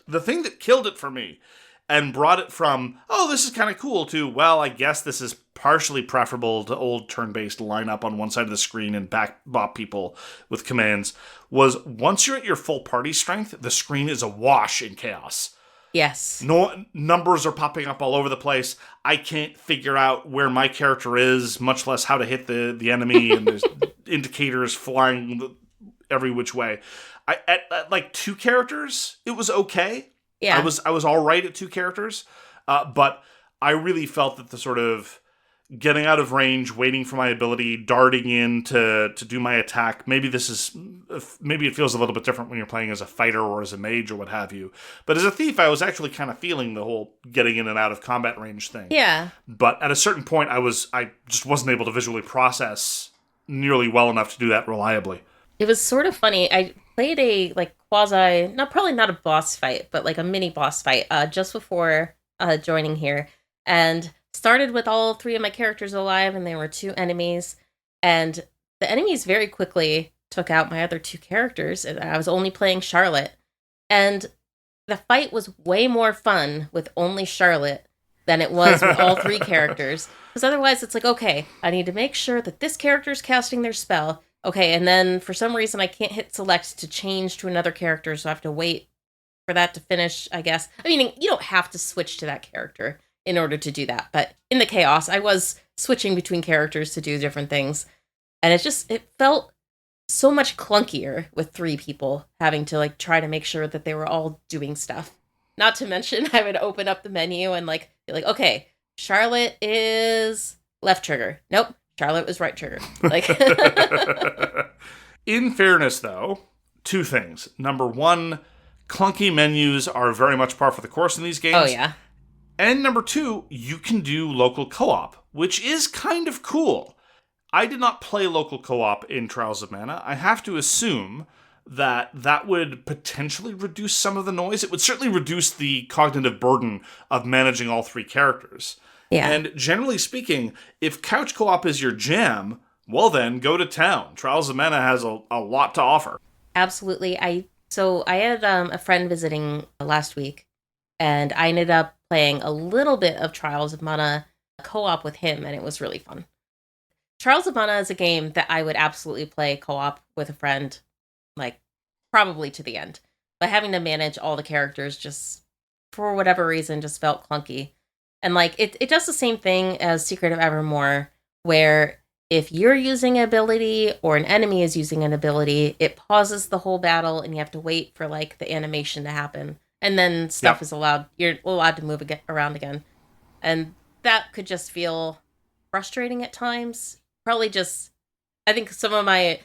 The thing that killed it for me and brought it from, oh, this is kind of cool, to, well, I guess this is partially preferable to old turn-based line up on one side of the screen and back bop people with commands, was once you're at your full party strength, the screen is awash in chaos. Yes. No numbers are popping up all over the place. I can't figure out where my character is, much less how to hit the enemy, and there's indicators flying every which way. At like 2 characters, it was okay. Yeah. I was all right at 2 characters, but I really felt that the sort of getting out of range, waiting for my ability, darting in to do my attack. Maybe it feels a little bit different when you're playing as a fighter or as a mage or what have you. But as a thief, I was actually kind of feeling the whole getting in and out of combat range thing. Yeah. But at a certain point, I just wasn't able to visually process nearly well enough to do that reliably. It was sort of funny. I played a probably not a boss fight, but like a mini boss fight just before joining here, and started with all 3 of my characters alive, and there were 2 enemies, and the enemies very quickly took out my other 2 characters, and I was only playing Charlotte, and the fight was way more fun with only Charlotte than it was with all 3 characters, because otherwise it's like, okay, I need to make sure that this character's casting their spell. Okay, and then for some reason I can't hit select to change to another character, so I have to wait for that to finish, I guess. I mean, you don't have to switch to that character in order to do that, but in the chaos, I was switching between characters to do different things, and it felt so much clunkier with 3 people having to like try to make sure that they were all doing stuff. Not to mention, I would open up the menu and like be like, okay, Charlotte is left trigger. Nope. Charlotte was right trigger. Like, in fairness, though, 2 things. Number 1, clunky menus are very much par for the course in these games. Oh, yeah. And number 2, you can do local co-op, which is kind of cool. I did not play local co-op in Trials of Mana. I have to assume that would potentially reduce some of the noise. It would certainly reduce the cognitive burden of managing all 3 characters. Yeah. And generally speaking, if couch co-op is your jam, well then, go to town. Trials of Mana has a lot to offer. Absolutely. I had a friend visiting last week, and I ended up playing a little bit of Trials of Mana co-op with him, and it was really fun. Trials of Mana is a game that I would absolutely play co-op with a friend, like, probably to the end. But having to manage all the characters just, for whatever reason, just felt clunky. And like it does the same thing as Secret of Evermore, where if you're using an ability or an enemy is using an ability, it pauses the whole battle and you have to wait for like the animation to happen. And then stuff is you're allowed to move around again. And that could just feel frustrating at times. Probably just, I think some of my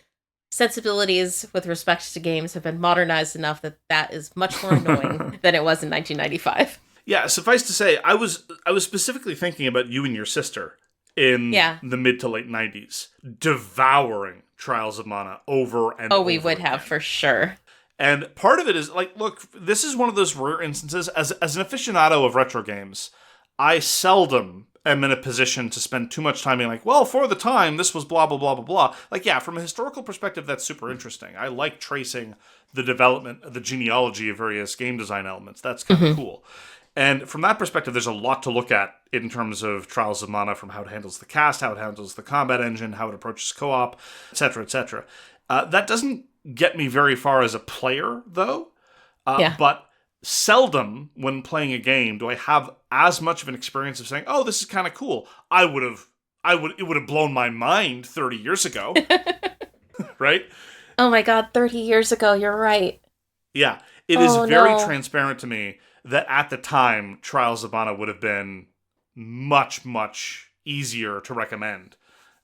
sensibilities with respect to games have been modernized enough that that is much more annoying than it was in 1995. Yeah, suffice to say, I was specifically thinking about you and your sister in the mid to late 90s, devouring Trials of Mana over and over. Oh, we would have, for sure. And part of it is, like, look, this is one of those rare instances, as an aficionado of retro games, I seldom am in a position to spend too much time being like, well, for the time, this was blah, blah, blah, blah, blah. Like, yeah, from a historical perspective, that's super interesting. I like tracing the development, the genealogy of various game design elements. That's kind of cool. And from that perspective, there's a lot to look at in terms of Trials of Mana, from how it handles the cast, how it handles the combat engine, how it approaches co-op, etc., etc. That doesn't get me very far as a player, though. But seldom, when playing a game, do I have as much of an experience of saying, "Oh, this is kind of cool." It would have blown my mind 30 years ago, right? Oh my God, 30 years ago, you're right. Yeah, it is very transparent to me that at the time, Trials of Mana would have been much, much easier to recommend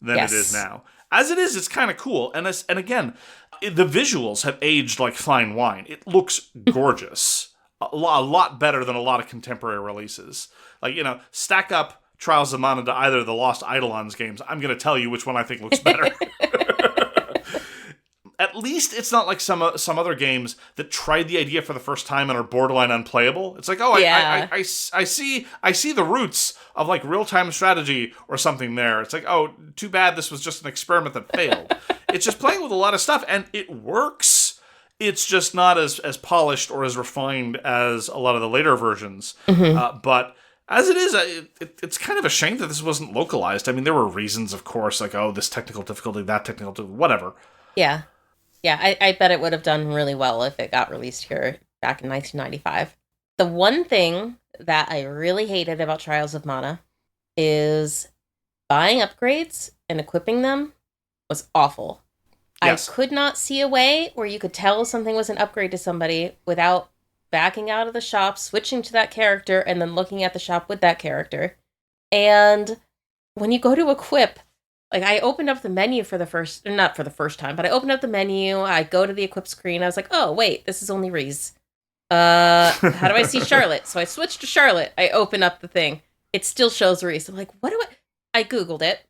than it is now. As it is, it's kind of cool. And again, the visuals have aged like fine wine. It looks gorgeous. A lot better than a lot of contemporary releases. Like, stack up Trials of Mana to either of the Lost Eidolons games. I'm going to tell you which one I think looks better. At least it's not like some other games that tried the idea for the first time and are borderline unplayable. It's like, I see the roots of like real-time strategy or something there. It's like, oh, too bad this was just an experiment that failed. It's just playing with a lot of stuff, and it works. It's just not as polished or as refined as a lot of the later versions. But as it is, it's kind of a shame that this wasn't localized. I mean, there were reasons, of course, like, oh, this technical difficulty, that technical difficulty, whatever. Yeah. Yeah, I bet it would have done really well if it got released here back in 1995. The one thing that I really hated about Trials of Mana is buying upgrades and equipping them was awful. Yes. I could not see a way where you could tell something was an upgrade to somebody without backing out of the shop, switching to that character, and then looking at the shop with that character. And when you go to equip, like, I opened up the menu not for the first time, but I opened up the menu, I go to the equip screen, I was like, oh, wait, this is only Reese. How do I see Charlotte? So I switched to Charlotte, I open up the thing, it still shows Reese. I'm like, I Googled it.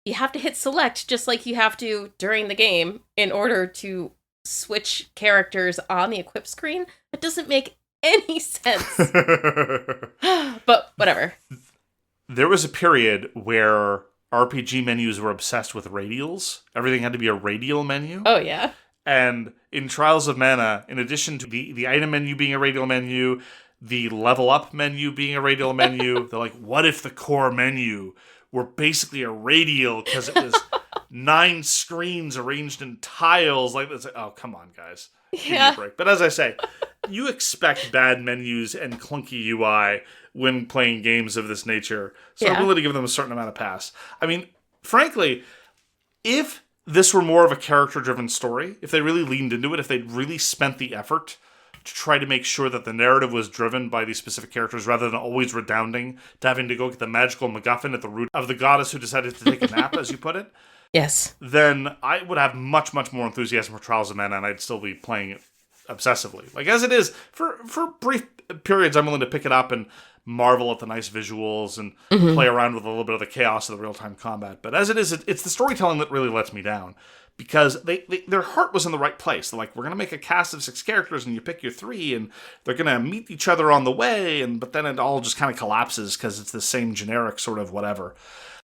You have to hit select just like you have to during the game in order to switch characters on the equip screen. That doesn't make any sense. But whatever. There was a period where RPG menus were obsessed with radials. Everything had to be a radial menu. Oh, yeah. And in Trials of Mana, in addition to the item menu being a radial menu, the level up menu being a radial menu, they're like, what if the core menu were basically a radial because it was 9 screens arranged in tiles? Like, it's like, oh, come on, guys. Give me a break. But as I say, you expect bad menus and clunky UI when playing games of this nature. So I'm willing to give them a certain amount of pass. I mean, frankly, if this were more of a character-driven story, if they really leaned into it, if they'd really spent the effort to try to make sure that the narrative was driven by these specific characters rather than always redounding to having to go get the magical MacGuffin at the root of the goddess who decided to take a nap, as you put it, yes, then I would have much, much more enthusiasm for Trials of Mana, and I'd still be playing it obsessively. Like, as it is, for brief periods, I'm willing to pick it up and marvel at the nice visuals and play around with a little bit of the chaos of the real-time combat. But as it is, it's the storytelling that really lets me down, because their heart was in the right place. They're like, we're going to make a cast of 6 characters, and you pick your 3, and they're going to meet each other on the way, but then it all just kind of collapses because it's the same generic sort of whatever.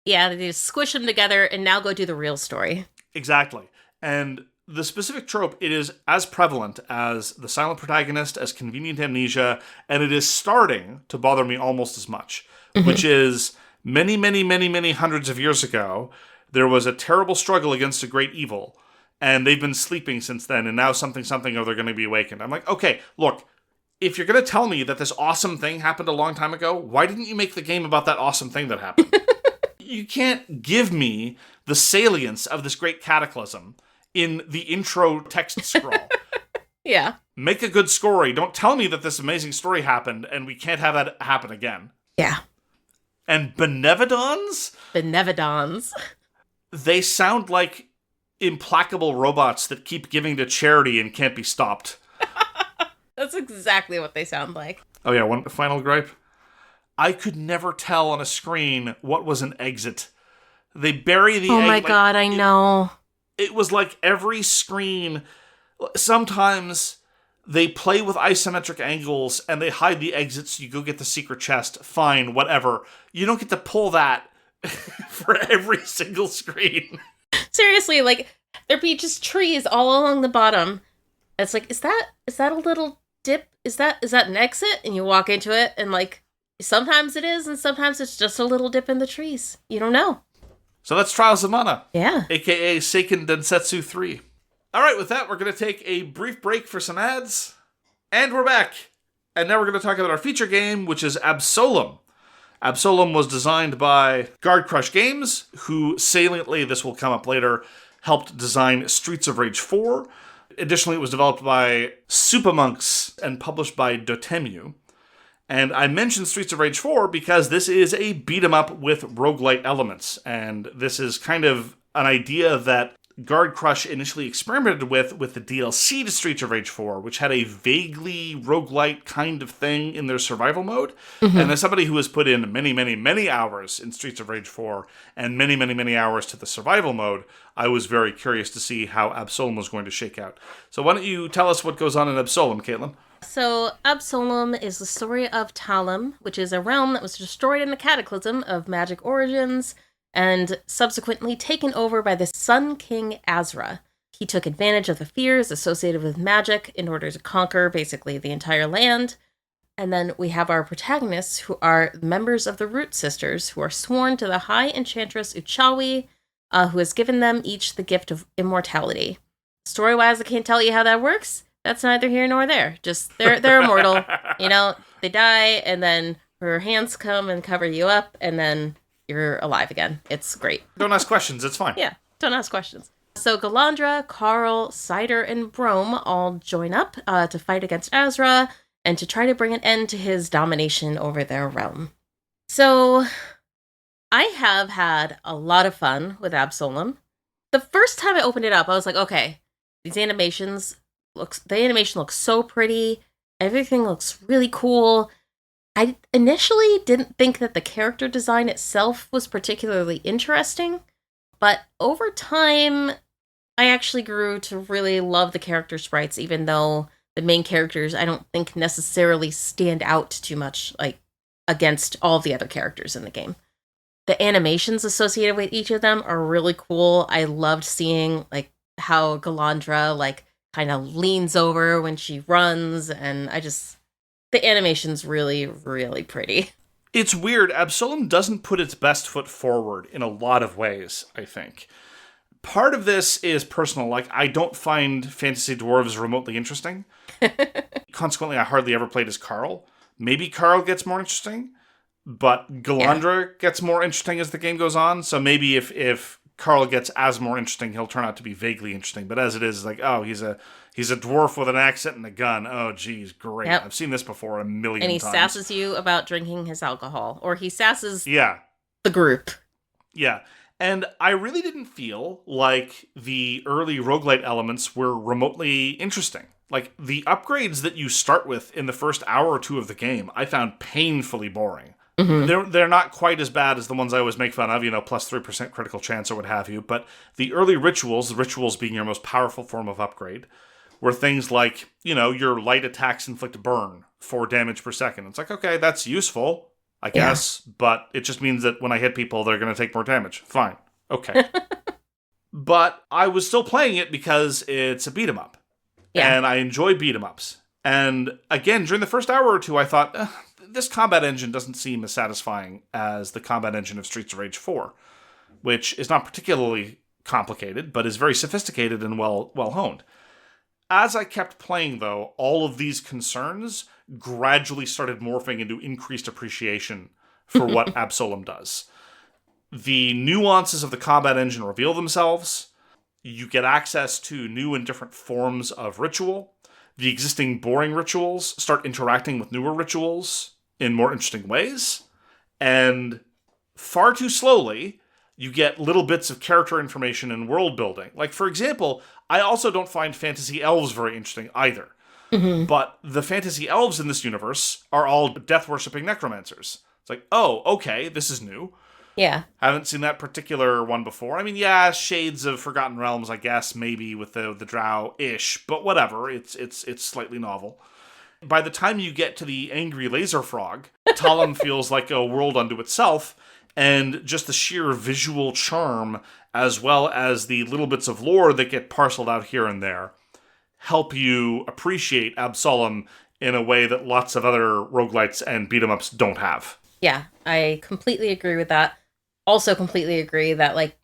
Yeah, they just squish them together and now go do the real story. Exactly. And the specific trope, it is as prevalent as the silent protagonist, as convenient amnesia, and it is starting to bother me almost as much, which is many, many, many, many hundreds of years ago, there was a terrible struggle against a great evil, and they've been sleeping since then, and now something, or they're going to be awakened. I'm like, okay, look, if you're going to tell me that this awesome thing happened a long time ago, why didn't you make the game about that awesome thing that happened? You can't give me the salience of this great cataclysm in the intro text scroll. Yeah. Make a good story. Don't tell me that this amazing story happened and we can't have that happen again. Yeah. And Benevodons? Benevodons. They sound like implacable robots that keep giving to charity and can't be stopped. That's exactly what they sound like. Oh yeah, one final gripe. I could never tell on a screen what was an exit. They bury the egg. Oh my god, I know. It was like every screen. Sometimes they play with isometric angles and they hide the exits so you go get the secret chest. Fine, whatever. You don't get to pull that for every single screen. Seriously, like, there'd be just trees all along the bottom. It's like, is that a little dip? Is that an exit? And you walk into it and, like, sometimes it is and sometimes it's just a little dip in the trees. You don't know. So that's Trials of Mana. Yeah. AKA Seiken Densetsu 3. All right, with that, we're going to take a brief break for some ads. And we're back. And now we're going to talk about our feature game, which is Absolum. Absolum was designed by Guard Crush Games, who saliently, this will come up later, helped design Streets of Rage 4. Additionally, it was developed by Supamules and published by Dotemu. And I mentioned Streets of Rage 4 because this is a beat-em-up with roguelite elements. And this is kind of an idea that Guard Crush initially experimented with the DLC to Streets of Rage 4, which had a vaguely roguelite kind of thing in their survival mode. Mm-hmm. And as somebody who has put in many, many, many hours in Streets of Rage 4 and many, many, many hours to the survival mode, I was very curious to see how Absolum was going to shake out. So why don't you tell us what goes on in Absolum, Caitlin? So, Absolum is the story of Talum, which is a realm that was destroyed in the cataclysm of magic origins and subsequently taken over by the Sun King Azra. He took advantage of the fears associated with magic in order to conquer basically the entire land. And then we have our protagonists, who are members of the Root Sisters, who are sworn to the High Enchantress Uchawi, who has given them each the gift of immortality. Story-wise, I can't tell you how that works. That's neither here nor there. Just, they're immortal. You know, they die, and then her hands come and cover you up, and then you're alive again. It's great. Don't ask questions, it's fine. Yeah, don't ask questions. So Galandra, Carl, Cider, and Brome all join up to fight against Azra and to try to bring an end to his domination over their realm. So I have had a lot of fun with Absolum. The first time I opened it up, I was like, okay, the animation looks so pretty. Everything looks really cool. I initially didn't think that the character design itself was particularly interesting, but over time, I actually grew to really love the character sprites, even though the main characters I don't think necessarily stand out too much, like, against all the other characters in the game. The animations associated with each of them are really cool. I loved seeing, like, how Galandra, like, kind of leans over when she runs, and the animation's really, really pretty. It's weird. Absolum doesn't put its best foot forward in a lot of ways, I think. Part of this is personal. Like, I don't find fantasy dwarves remotely interesting. Consequently, I hardly ever played as Carl. Maybe Carl gets more interesting, but Galandra gets more interesting as the game goes on. So maybe if Carl gets as more interesting, he'll turn out to be vaguely interesting. But as it is, like, oh, he's a dwarf with an accent and a gun. Oh, geez, great. Yep. I've seen this before a million times. And he sasses you about drinking his alcohol. Or he sasses the group. Yeah. And I really didn't feel like the early roguelite elements were remotely interesting. Like, the upgrades that you start with in the first hour or two of the game, I found painfully boring. Mm-hmm. They're not quite as bad as the ones I always make fun of, plus 3% critical chance or what have you. But the early rituals, the rituals being your most powerful form of upgrade, were things like, your light attacks inflict burn 4 damage per second. It's like, okay, that's useful, I guess, but it just means that when I hit people, they're going to take more damage. Fine. Okay. But I was still playing it because it's a beat-em-up. Yeah. And I enjoy beat-em-ups. And again, during the first hour or two, I thought, this combat engine doesn't seem as satisfying as the combat engine of Streets of Rage 4, which is not particularly complicated, but is very sophisticated and well honed. As I kept playing, though, all of these concerns gradually started morphing into increased appreciation for what Absolum does. The nuances of the combat engine reveal themselves. You get access to new and different forms of ritual. The existing boring rituals start interacting with newer rituals in more interesting ways. And far too slowly, you get little bits of character information and world building. Like, for example, I also don't find fantasy elves very interesting either. Mm-hmm. But the fantasy elves in this universe are all death-worshipping necromancers. It's like, oh, okay, this is new. Yeah. Haven't seen that particular one before. I mean, yeah, shades of Forgotten Realms, I guess, maybe with the drow-ish, but whatever. It's slightly novel. By the time you get to the angry laser frog, Talum feels like a world unto itself, and just the sheer visual charm, as well as the little bits of lore that get parceled out here and there, help you appreciate Absolum in a way that lots of other roguelites and beat-em-ups don't have. Yeah, I completely agree with that. Also completely agree that, like,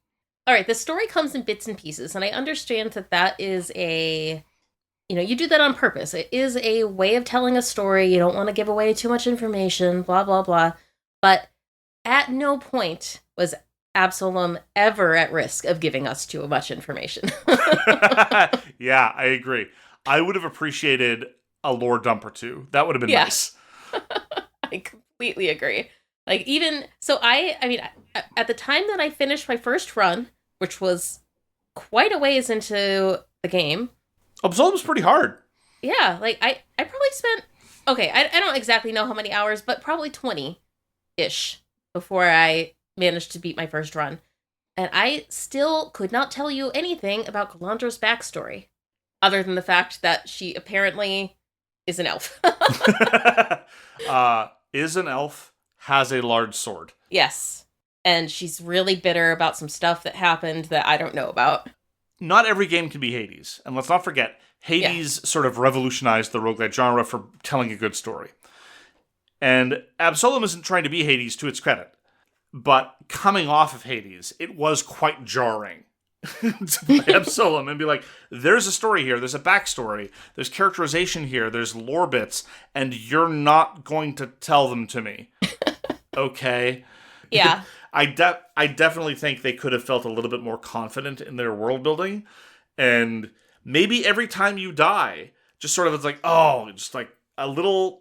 all right, the story comes in bits and pieces, and I understand that is you do that on purpose. It is a way of telling a story. You don't want to give away too much information, blah, blah, blah. But at no point was Absolum ever at risk of giving us too much information. Yeah, I agree. I would have appreciated a lore dump or two. That would have been nice. I completely agree. Like, even so, I mean, at the time that I finished my first run, which was quite a ways into the game. Absolum's pretty hard. Yeah, like I probably spent, okay, I don't exactly know how many hours, but probably 20-ish before I managed to beat my first run. And I still could not tell you anything about Galandra's backstory, other than the fact that she apparently is an elf. Is an elf, has a large sword. Yes. And she's really bitter about some stuff that happened that I don't know about. Not every game can be Hades. And let's not forget, Hades sort of revolutionized the roguelite genre for telling a good story. And Absolum isn't trying to be Hades, to its credit. But coming off of Hades, it was quite jarring to play Absolum and be like, there's a story here, there's a backstory, there's characterization here, there's lore bits, and you're not going to tell them to me. Okay? Yeah. I definitely think they could have felt a little bit more confident in their world building, and maybe every time you die, just sort of it's like, oh, just like a little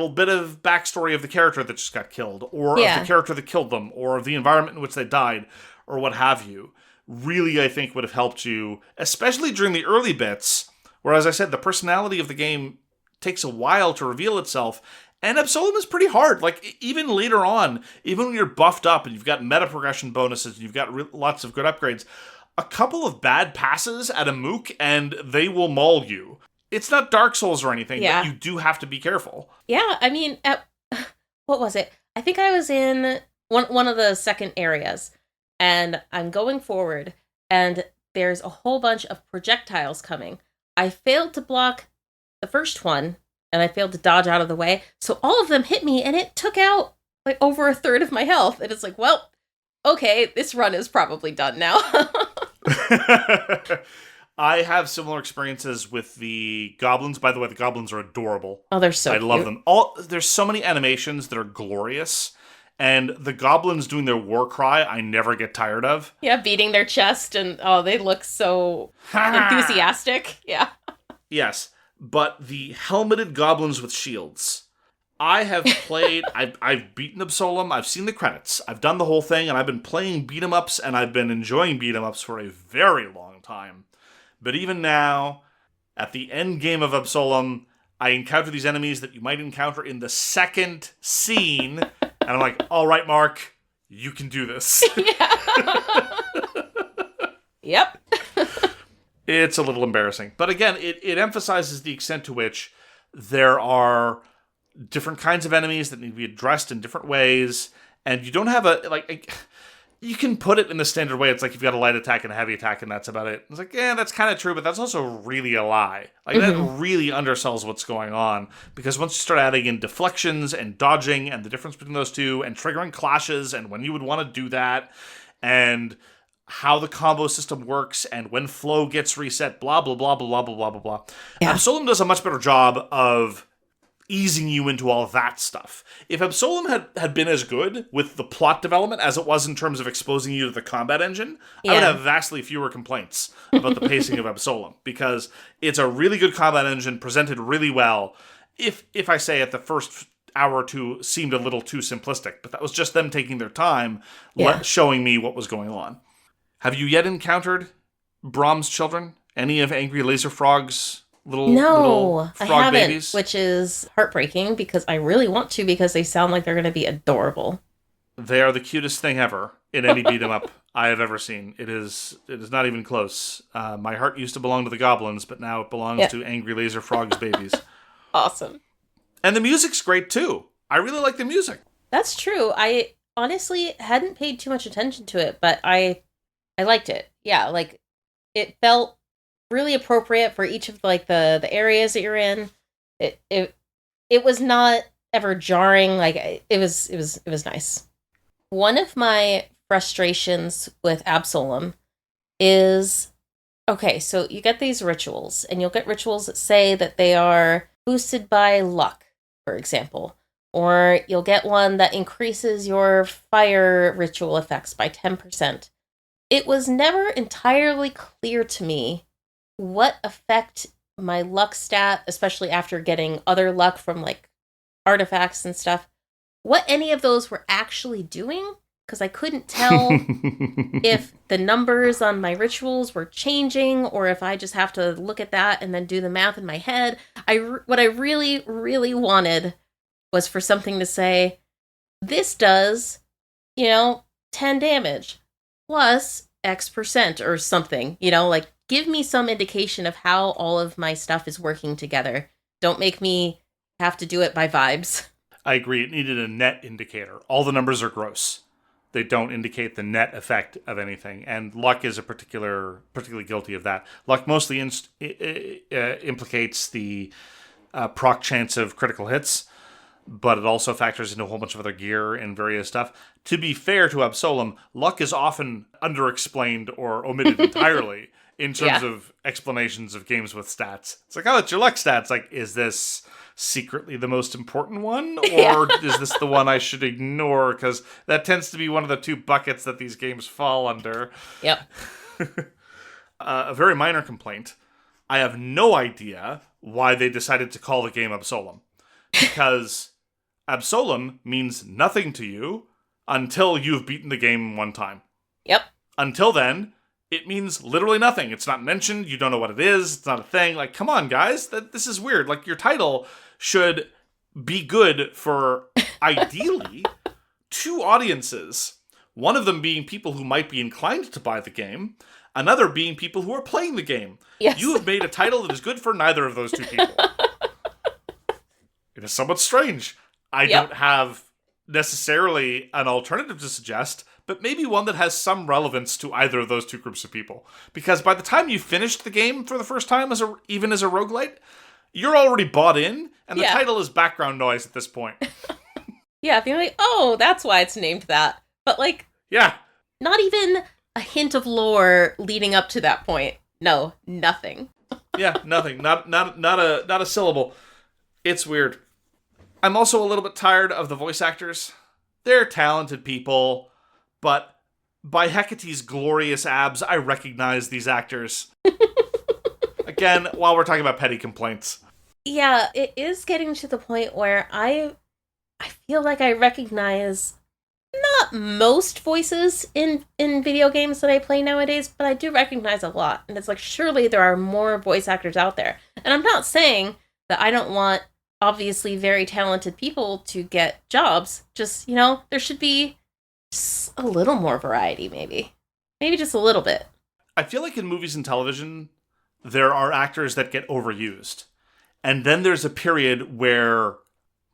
bit of backstory of the character that just got killed, or of the character that killed them, or of the environment in which they died, or what have you. Really, I think would have helped you, especially during the early bits, where, as I said, the personality of the game takes a while to reveal itself. And Absolum is pretty hard. Like, even later on, even when you're buffed up and you've got meta progression bonuses and you've got lots of good upgrades, a couple of bad passes at a mook and they will maul you. It's not Dark Souls or anything, but you do have to be careful. Yeah, I mean, what was it? I think I was in one of the second areas, and I'm going forward, and there's a whole bunch of projectiles coming. I failed to block the first one, and I failed to dodge out of the way, so all of them hit me, and it took out like over a third of my health, and it's like, well, okay, this run is probably done now. I have similar experiences with the goblins. By the way, the goblins are adorable. Oh, they're so cute. I love them. There's so many animations that are glorious, and the goblins doing their war cry, I never get tired of. Yeah, beating their chest, and they look so enthusiastic. Yeah. Yes, but the helmeted goblins with shields. I have played, I've beaten Absolum, I've seen the credits, I've done the whole thing, and I've been playing beat-em-ups, and I've been enjoying beat-em-ups for a very long time. But even now, at the end game of Absolum, I encounter these enemies that you might encounter in the second scene, and I'm like, all right, Mark, you can do this. Yeah. Yep. It's a little embarrassing. But again, it emphasizes the extent to which there are different kinds of enemies that need to be addressed in different ways, and you don't have you can put it in the standard way. It's like you've got a light attack and a heavy attack, and that's about it. It's like, yeah, that's kind of true, but that's also really a lie. Like, that really undersells what's going on, because once you start adding in deflections and dodging and the difference between those two and triggering clashes and when you would want to do that and how the combo system works and when flow gets reset, blah, blah, blah, blah, blah, blah, blah, blah. Yeah. Absolum does a much better job of easing you into all of that stuff. If Absolum had been as good with the plot development as it was in terms of exposing you to the combat engine, I would have vastly fewer complaints about the pacing of Absolum, because it's a really good combat engine, presented really well. If I say at the first hour or two seemed a little too simplistic, but that was just them taking their time showing me what was going on. Have you yet encountered Brahm's children? Any of Angry Laser Frog's little frog I haven't, babies? which is heartbreaking because I really want to, because they sound like they're going to be adorable. They are the cutest thing ever in any beat 'em up I have ever seen. It is not even close. My heart used to belong to the goblins, but now it belongs to Angry Laser Frog's babies. Awesome. And the music's great too. I really like the music. That's true. I honestly hadn't paid too much attention to it, but I liked it. Yeah, like it felt really appropriate for each of like the areas that you're in. It was not ever jarring. Like it was nice. One of my frustrations with Absolum is, okay, so you get these rituals, and you'll get rituals that say that they are boosted by luck, for example. Or you'll get one that increases your fire ritual effects by 10%. It was never entirely clear to me what effect my luck stat, especially after getting other luck from like artifacts and stuff, what any of those were actually doing, because I couldn't tell if the numbers on my rituals were changing, or if I just have to look at that and then do the math in my head. What I really, really wanted was for something to say, this does, 10 damage plus X% or something, like give me some indication of how all of my stuff is working together. Don't make me have to do it by vibes. I agree. It needed a net indicator. All the numbers are gross. They don't indicate the net effect of anything. And luck is particularly guilty of that. Luck mostly implicates the proc chance of critical hits, but it also factors into a whole bunch of other gear and various stuff. To be fair to Absolum, luck is often underexplained or omitted entirely in terms of explanations of games with stats. It's like, oh, it's your luck stats. Like, is this secretly the most important one? Or is this the one I should ignore? Because that tends to be one of the two buckets that these games fall under. Yep. A very minor complaint. I have no idea why they decided to call the game Absolum. Because Absolum means nothing to you until you've beaten the game one time. Yep. Until then, it means literally nothing. It's not mentioned. You don't know what it is. It's not a thing. Like, come on, guys. This is weird. Like, your title should be good for, ideally, two audiences. One of them being people who might be inclined to buy the game. Another being people who are playing the game. Yes. You have made a title that is good for neither of those two people. It is somewhat strange. I don't have necessarily an alternative to suggest, but maybe one that has some relevance to either of those two groups of people. Because by the time you finished the game for the first time, even as a roguelite, you're already bought in, and the title is background noise at this point. Yeah, if you're like, oh, that's why it's named that. But not even a hint of lore leading up to that point. No, nothing. Nothing. Not a syllable. It's weird. I'm also a little bit tired of the voice actors. They're talented people, but by Hecate's glorious abs, I recognize these actors. Again, while we're talking about petty complaints. Yeah, it is getting to the point where I feel like I recognize not most voices in video games that I play nowadays, but I do recognize a lot. And it's like, surely there are more voice actors out there. And I'm not saying that I don't want obviously very talented people to get jobs. Just, there should be just a little more variety, maybe. Maybe just a little bit. I feel like in movies and television, there are actors that get overused. And then there's a period where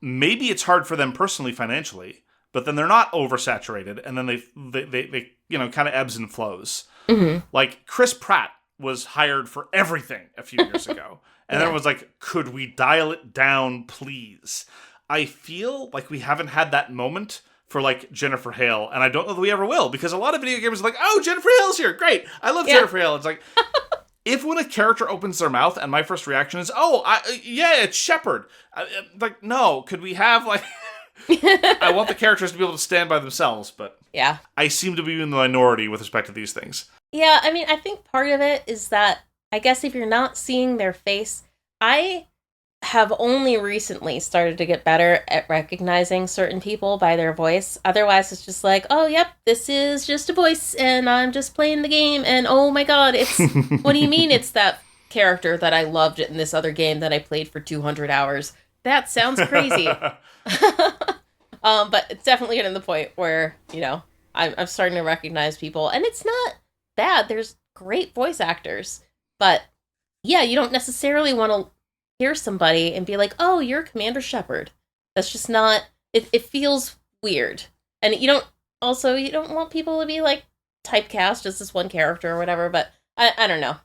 maybe it's hard for them personally financially, but then they're not oversaturated, and then they kind of ebbs and flows. Mm-hmm. Like Chris Pratt was hired for everything a few years ago. And then it was like, could we dial it down, please? I feel like we haven't had that moment for like Jennifer Hale, and I don't know that we ever will, because a lot of video gamers are like, oh, Jennifer Hale's here, great, I love Jennifer Hale. It's like, if when a character opens their mouth and my first reaction is, yeah, it's Shepherd. Like, no, could we have, like... I want the characters to be able to stand by themselves, but yeah, I seem to be in the minority with respect to these things. Yeah, I mean, I think part of it is that, I guess if you're not seeing their face, I have only recently started to get better at recognizing certain people by their voice. Otherwise, it's just like, oh, yep, this is just a voice, and I'm just playing the game, and oh my god, it's... What do you mean it's that character that I loved in this other game that I played for 200 hours? That sounds crazy. But it's definitely getting to the point where, I'm starting to recognize people, and it's not bad. There's great voice actors, but yeah, you don't necessarily want to hear somebody and be like, oh, you're Commander Shepard. That's just not, it feels weird. And you don't want people to be like typecast as this one character or whatever, but I don't know.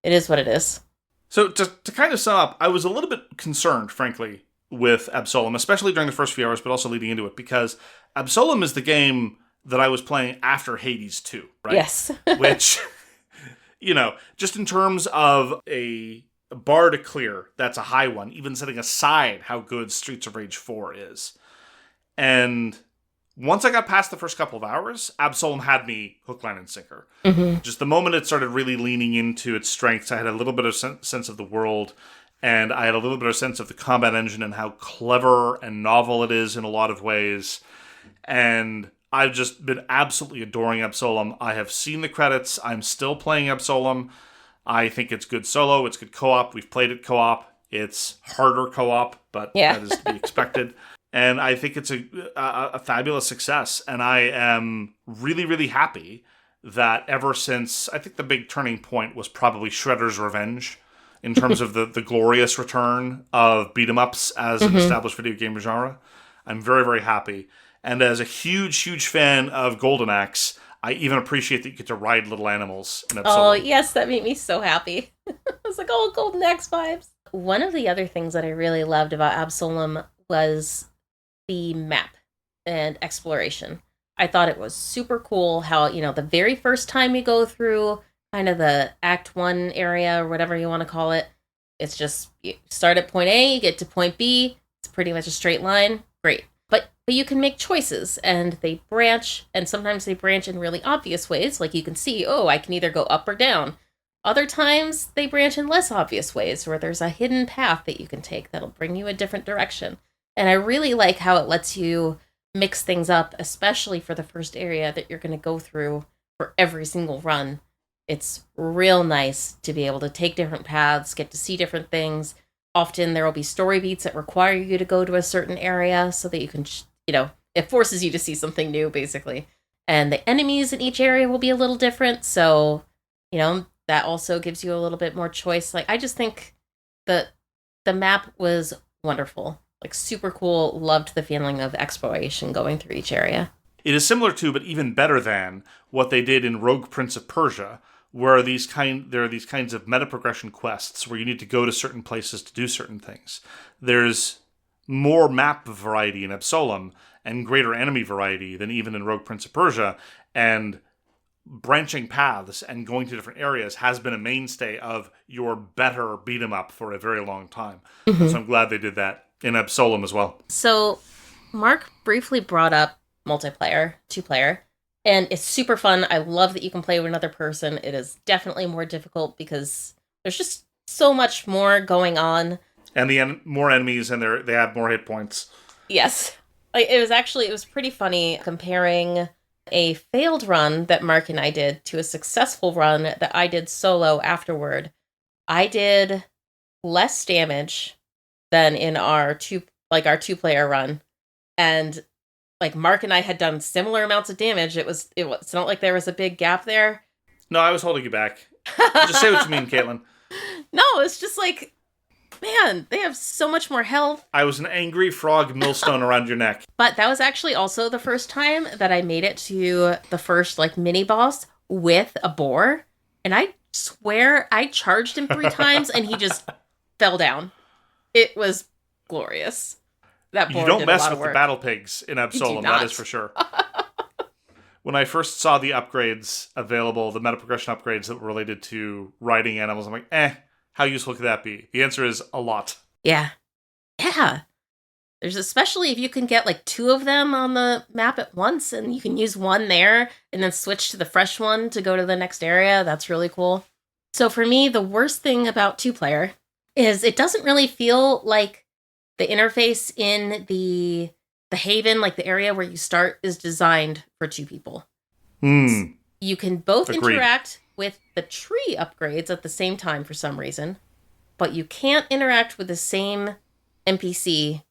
It is what it is. So to kind of sum up, I was a little bit concerned, frankly, with Absolum, especially during the first few hours, but also leading into it, because Absolum is the game that I was playing after Hades 2, right? Yes. Which, just in terms of a bar to clear, that's a high one, even setting aside how good Streets of Rage 4 is. And once I got past the first couple of hours, Absolum had me hook, line, and sinker. Mm-hmm. Just the moment it started really leaning into its strengths, I had a little bit of sense of the world, and I had a little bit of sense of the combat engine and how clever and novel it is in a lot of ways. And I've just been absolutely adoring Absolum. I have seen the credits. I'm still playing Absolum. I think it's good solo. It's good co-op. We've played it co-op. It's harder co-op, but that is to be expected. And I think it's a fabulous success. And I am really, really happy that ever since, I think the big turning point was probably Shredder's Revenge, in terms of the glorious return of beat-em-ups as an established video game genre. I'm very, very happy. And as a huge, huge fan of Golden Axe, I even appreciate that you get to ride little animals in Absolum. Oh, yes, that made me so happy. I was like, oh, Golden Axe vibes. One of the other things that I really loved about Absolum was the map and exploration. I thought it was super cool how, the very first time you go through kind of the Act 1 area or whatever you want to call it, it's just, you start at point A, you get to point B, it's pretty much a straight line, great. But you can make choices, and they branch, and sometimes they branch in really obvious ways, like you can see, oh, I can either go up or down. Other times, they branch in less obvious ways, where there's a hidden path that you can take that'll bring you a different direction. And I really like how it lets you mix things up, especially for the first area that you're going to go through for every single run. It's real nice to be able to take different paths, get to see different things. Often there will be story beats that require you to go to a certain area so that you can, it forces you to see something new, basically. And the enemies in each area will be a little different. So, that also gives you a little bit more choice. Like, I just think that the map was wonderful. Like, super cool. Loved the feeling of exploration going through each area. It is similar to, but even better than, what they did in Rogue Prince of Persia, where there are these kinds of meta progression quests where you need to go to certain places to do certain things. There's more map variety in Absolum and greater enemy variety than even in Rogue Prince of Persia, and branching paths and going to different areas has been a mainstay of your better beat 'em up for a very long time. Mm-hmm. So I'm glad they did that in Absolum as well. So Mark briefly brought up multiplayer, 2-player. And it's super fun. I love that you can play with another person. It is definitely more difficult because there's just so much more going on. And more enemies, and they have more hit points. Yes. It was pretty funny comparing a failed run that Mark and I did to a successful run that I did solo afterward. I did less damage than in our 2-player run. And Mark and I had done similar amounts of damage. It's not like there was a big gap there. No, I was holding you back. Just say what you mean, Caitlin. No, it's just like, man, they have so much more health. I was an angry frog millstone around your neck. But that was actually also the first time that I made it to the first mini boss with a boar. And I swear I charged him 3 times and he just fell down. It was glorious. That boar you don't did mess a lot with of work. The battle pigs in Absolum, that is for sure. when I first saw the upgrades available, the meta progression upgrades that were related to riding animals, I'm like, how useful could that be? The answer is a lot. Yeah. Yeah. There's especially if you can get like 2 of them on the map at once and you can use one there and then switch to the fresh one to go to the next area. That's really cool. So for me, the worst thing about 2-player is it doesn't really feel like the interface in the haven, like the area where you start, is designed for 2 people. You can both Agreed. interact with the tree upgrades at the same time for some reason, but you can't interact with the same NPC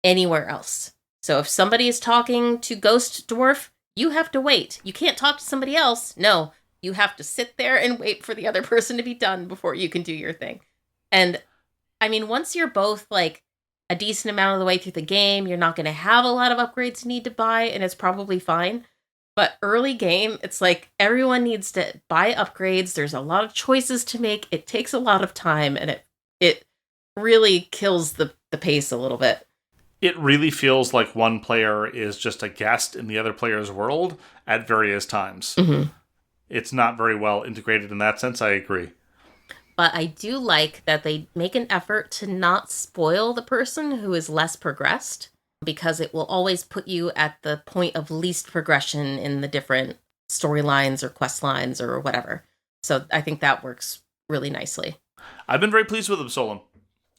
anywhere else. So if somebody is talking to Ghost Dwarf, you have to wait. You can't talk to somebody else. No, you have to sit there and wait for the other person to be done before you can do your thing. And I mean, once you're both like a decent amount of the way through the game, you're not going to have a lot of upgrades you need to buy, and it's probably fine. But early game, it's like everyone needs to buy upgrades. There's a lot of choices to make. It takes a lot of time, and it really kills the pace a little bit. It really feels like one player is just a guest in the other player's world at various times. Mm-hmm. It's not very well integrated in that sense, I agree. But I do like that they make an effort to not spoil the person who is less progressed, because it will always put you at the point of least progression in the different storylines or quest lines or whatever. So I think that works really nicely. I've been very pleased with Absolum.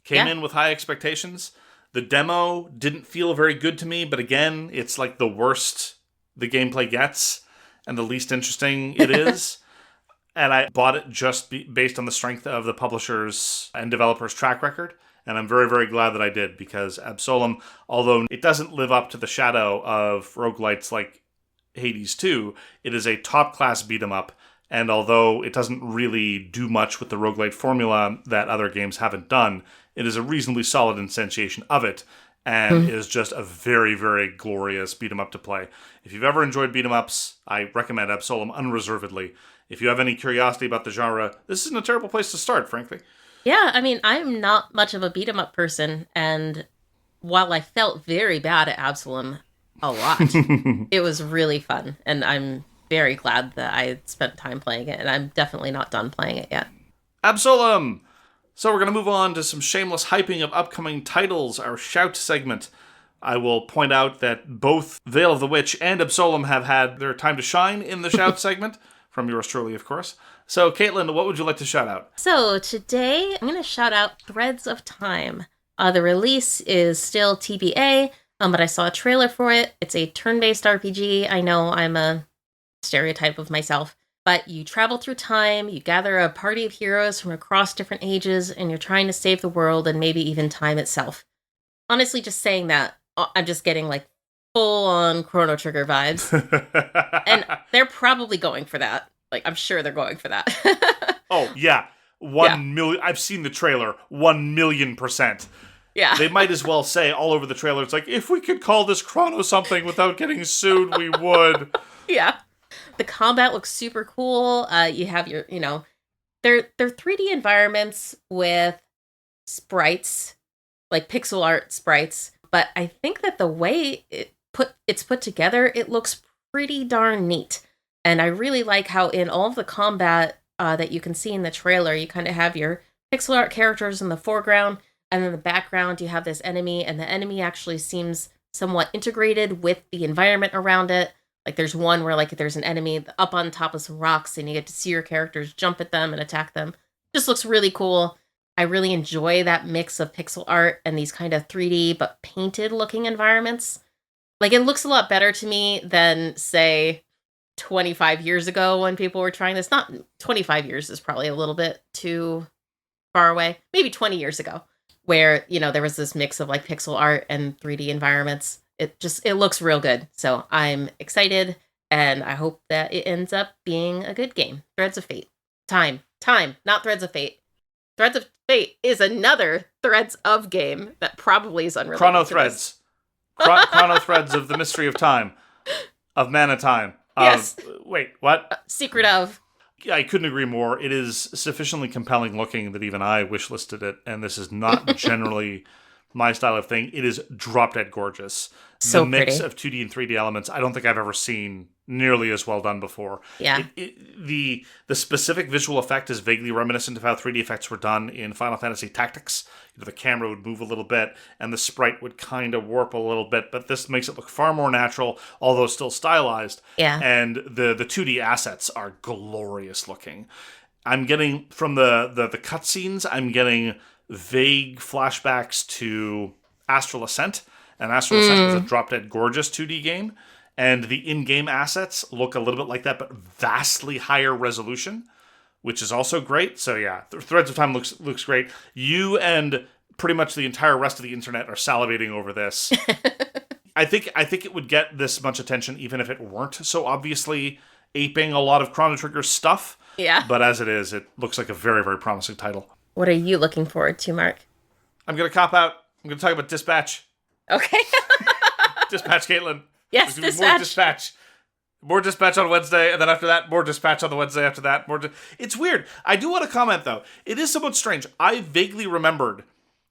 Came in with high expectations. The demo didn't feel very good to me, but again, it's like the worst the gameplay gets and the least interesting it is. And I bought it just based on the strength of the publisher's and developers' track record. And I'm very, very glad that I did, because Absolum, although it doesn't live up to the shadow of roguelites like Hades 2, it is a top-class beat-em-up. And although it doesn't really do much with the roguelite formula that other games haven't done, it is a reasonably solid instantiation of it, and is just a very, very glorious beat-em-up to play. If you've ever enjoyed beat-em-ups, I recommend Absolum unreservedly. If you have any curiosity about the genre, this isn't a terrible place to start, frankly. Yeah, I mean, I'm not much of a beat-em-up person, and while I felt very bad at Absolum a lot, it was really fun, and I'm very glad that I spent time playing it, and I'm definitely not done playing it yet. Absolum! So we're going to move on to some shameless hyping of upcoming titles, our Shout segment. I will point out that both Veil of the Witch and Absolum have had their time to shine in the Shout segment, from yours truly, of course. So, Caitlin, what would you like to shout out? So, today, I'm going to shout out Threads of Time. The release is still TBA, but I saw a trailer for it. It's a turn-based RPG. I know I'm a stereotype of myself, but you travel through time, you gather a party of heroes from across different ages, and you're trying to save the world and maybe even time itself. Honestly, just saying that, I'm just getting like full-on Chrono Trigger vibes. And they're probably going for that. Like, I'm sure they're going for that. Oh, yeah. 1 million. I've seen the trailer. 1,000,000%. Yeah. They might as well say all over the trailer, it's like, if we could call this Chrono something without getting sued, we would. Yeah. The combat looks super cool. You have your, they're 3D environments with sprites, like pixel art sprites. But I think that the way it's put together, it looks pretty darn neat. And I really like how in all of the combat that you can see in the trailer, you kind of have your pixel art characters in the foreground, and in the background you have this enemy, and the enemy actually seems somewhat integrated with the environment around it. Like there's one where like there's an enemy up on top of some rocks, and you get to see your characters jump at them and attack them. Just looks really cool. I really enjoy that mix of pixel art and these kind of 3D but painted looking environments. Like it looks a lot better to me than, say, 25 years ago when people were trying this. Not 25 years is probably a little bit too far away. Maybe 20 years ago, where, there was this mix of like pixel art and 3D environments. It looks real good. So I'm excited, and I hope that it ends up being a good game. Threads of Fate. Time, not Threads of Fate. Threads of Fate is another Threads of game that probably is unrelated. Chrono Threads. Chrono Threads of the Mystery of Time. Of Mana Time. Yes. Wait, what? Secret of. I couldn't agree more. It is sufficiently compelling looking that even I wishlisted it, and this is not generally my style of thing. It is drop-dead gorgeous. So the mix pretty. of 2D and 3D elements, I don't think I've ever seen nearly as well done before. Yeah. The specific visual effect is vaguely reminiscent of how 3D effects were done in Final Fantasy Tactics. The camera would move a little bit, and the sprite would kind of warp a little bit, but this makes it look far more natural, although still stylized. Yeah. And the 2D assets are glorious looking. I'm getting, from the cutscenes, I'm getting vague flashbacks to Astral Ascent. And Astral Ascent was a drop-dead gorgeous 2D game. And the in-game assets look a little bit like that, but vastly higher resolution, which is also great. So yeah, Threads of Time looks great. You and pretty much the entire rest of the internet are salivating over this. I think it would get this much attention even if it weren't so obviously aping a lot of Chrono Trigger's stuff. Yeah. But as it is, it looks like a very, very promising title. What are you looking forward to, Mark? I'm going to cop out. I'm going to talk about Dispatch. Okay. Dispatch, Caitlin. Yes, There's Dispatch. More Dispatch. More Dispatch on Wednesday, and then after that, more Dispatch on the Wednesday after that. It's weird. I do want to comment, though. It is somewhat strange. I vaguely remembered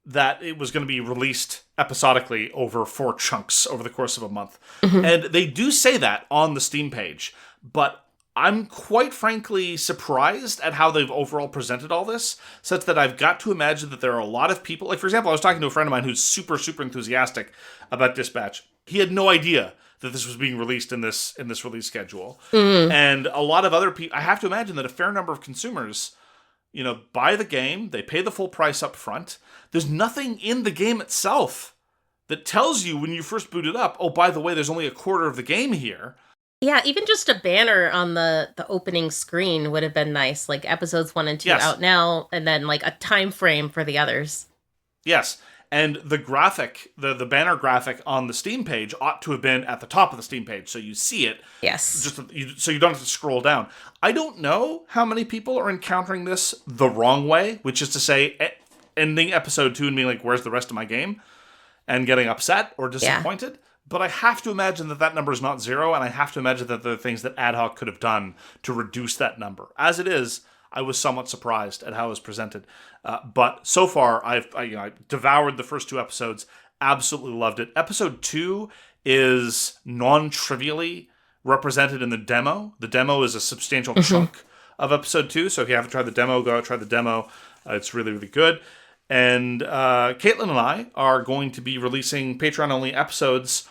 that it was going to be released episodically over 4 chunks over the course of a month. Mm-hmm. And they do say that on the Steam page, but I'm quite frankly surprised at how they've overall presented all this, such that I've got to imagine that there are a lot of people, like for example, I was talking to a friend of mine who's super, super enthusiastic about Dispatch. He had no idea that this was being released in this release schedule. Mm. And a lot of other people, I have to imagine that a fair number of consumers, buy the game, they pay the full price up front. There's nothing in the game itself that tells you when you first boot it up, oh, by the way, there's only a quarter of the game here. Yeah, even just a banner on the opening screen would have been nice. Like episodes 1 and 2 out now, and then like a time frame for the others. Yes. And the graphic, the banner graphic on the Steam page ought to have been at the top of the Steam page, so you see it. Yes. So you don't have to scroll down. I don't know how many people are encountering this the wrong way, which is to say, ending episode 2 and being like, where's the rest of my game? And getting upset or disappointed. Yeah. But I have to imagine that number is not 0, and I have to imagine that there are things that AdHoc could have done to reduce that number. As it is, I was somewhat surprised at how it was presented. But so far, I devoured the first 2 episodes, absolutely loved it. Episode 2 is non-trivially represented in the demo. The demo is a substantial chunk of episode 2, so if you haven't tried the demo, go out, try the demo. It's really, really good. And Caitlin and I are going to be releasing Patreon-only episodes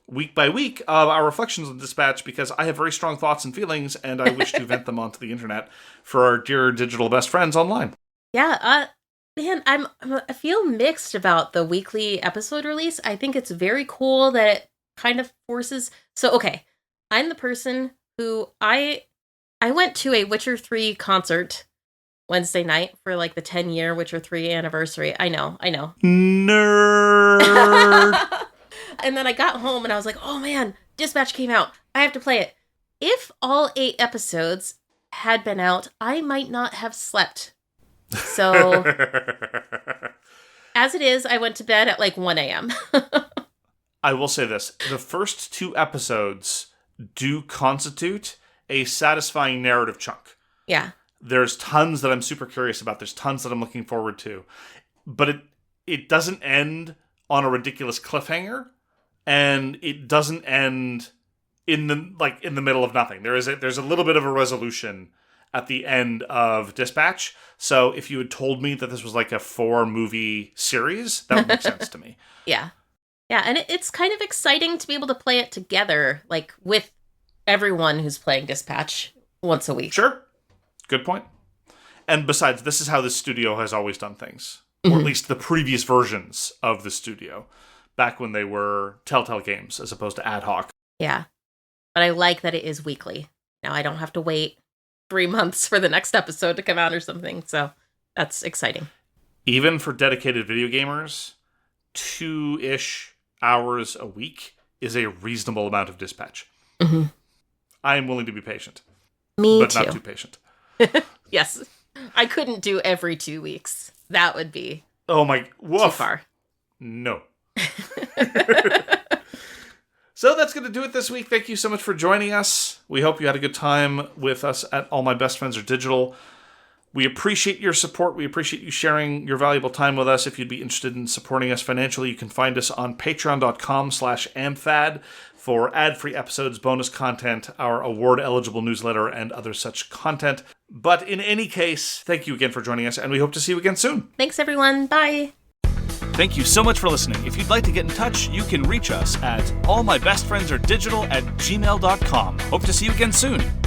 week by week of our reflections on Dispatch, because I have very strong thoughts and feelings, and I wish to vent them onto the internet for our dear digital best friends online. Yeah, man, I feel mixed about the weekly episode release. I think it's very cool that it kind of forces. So, okay, I'm the person who I went to a Witcher 3 concert Wednesday night for like the 10-year Witcher 3 anniversary. I know. Nerd. And then I got home and I was like, oh man, Dispatch came out. I have to play it. If all 8 episodes had been out, I might not have slept. So, as it is, I went to bed at like 1 a.m. I will say this. The first 2 episodes do constitute a satisfying narrative chunk. Yeah. There's tons that I'm super curious about. There's tons that I'm looking forward to. But it doesn't end on a ridiculous cliffhanger. And it doesn't end in the middle of nothing. There's a little bit of a resolution at the end of Dispatch. So if you had told me that this was like a 4-movie series, that would make sense to me. Yeah. Yeah, and it's kind of exciting to be able to play it together, like with everyone who's playing Dispatch once a week. Sure. Good point. And besides, this is how the studio has always done things. Or at least the previous versions of the studio. Back when they were Telltale Games as opposed to AdHoc. Yeah. But I like that it is weekly. Now I don't have to wait 3 months for the next episode to come out or something. So that's exciting. Even for dedicated video gamers, 2-ish hours a week is a reasonable amount of Dispatch. Mm-hmm. I am willing to be patient. Me but too. Not too patient. Yes. I couldn't do every 2 weeks. That would be too far. No. So that's going to do it this week. Thank you so much for joining us. We hope you had a good time with us at All My Best Friends Are Digital. We appreciate your support. We appreciate you sharing your valuable time with us. If you'd be interested in supporting us financially, you can find us on patreon.com/amfad for ad-free episodes, bonus content, our award-eligible newsletter, and other such content. But in any case, thank you again for joining us, and we hope to see you again soon. Thanks, everyone. Bye. Thank you so much for listening. If you'd like to get in touch, you can reach us at allmybestfriendsareddigital@gmail.com. Hope to see you again soon.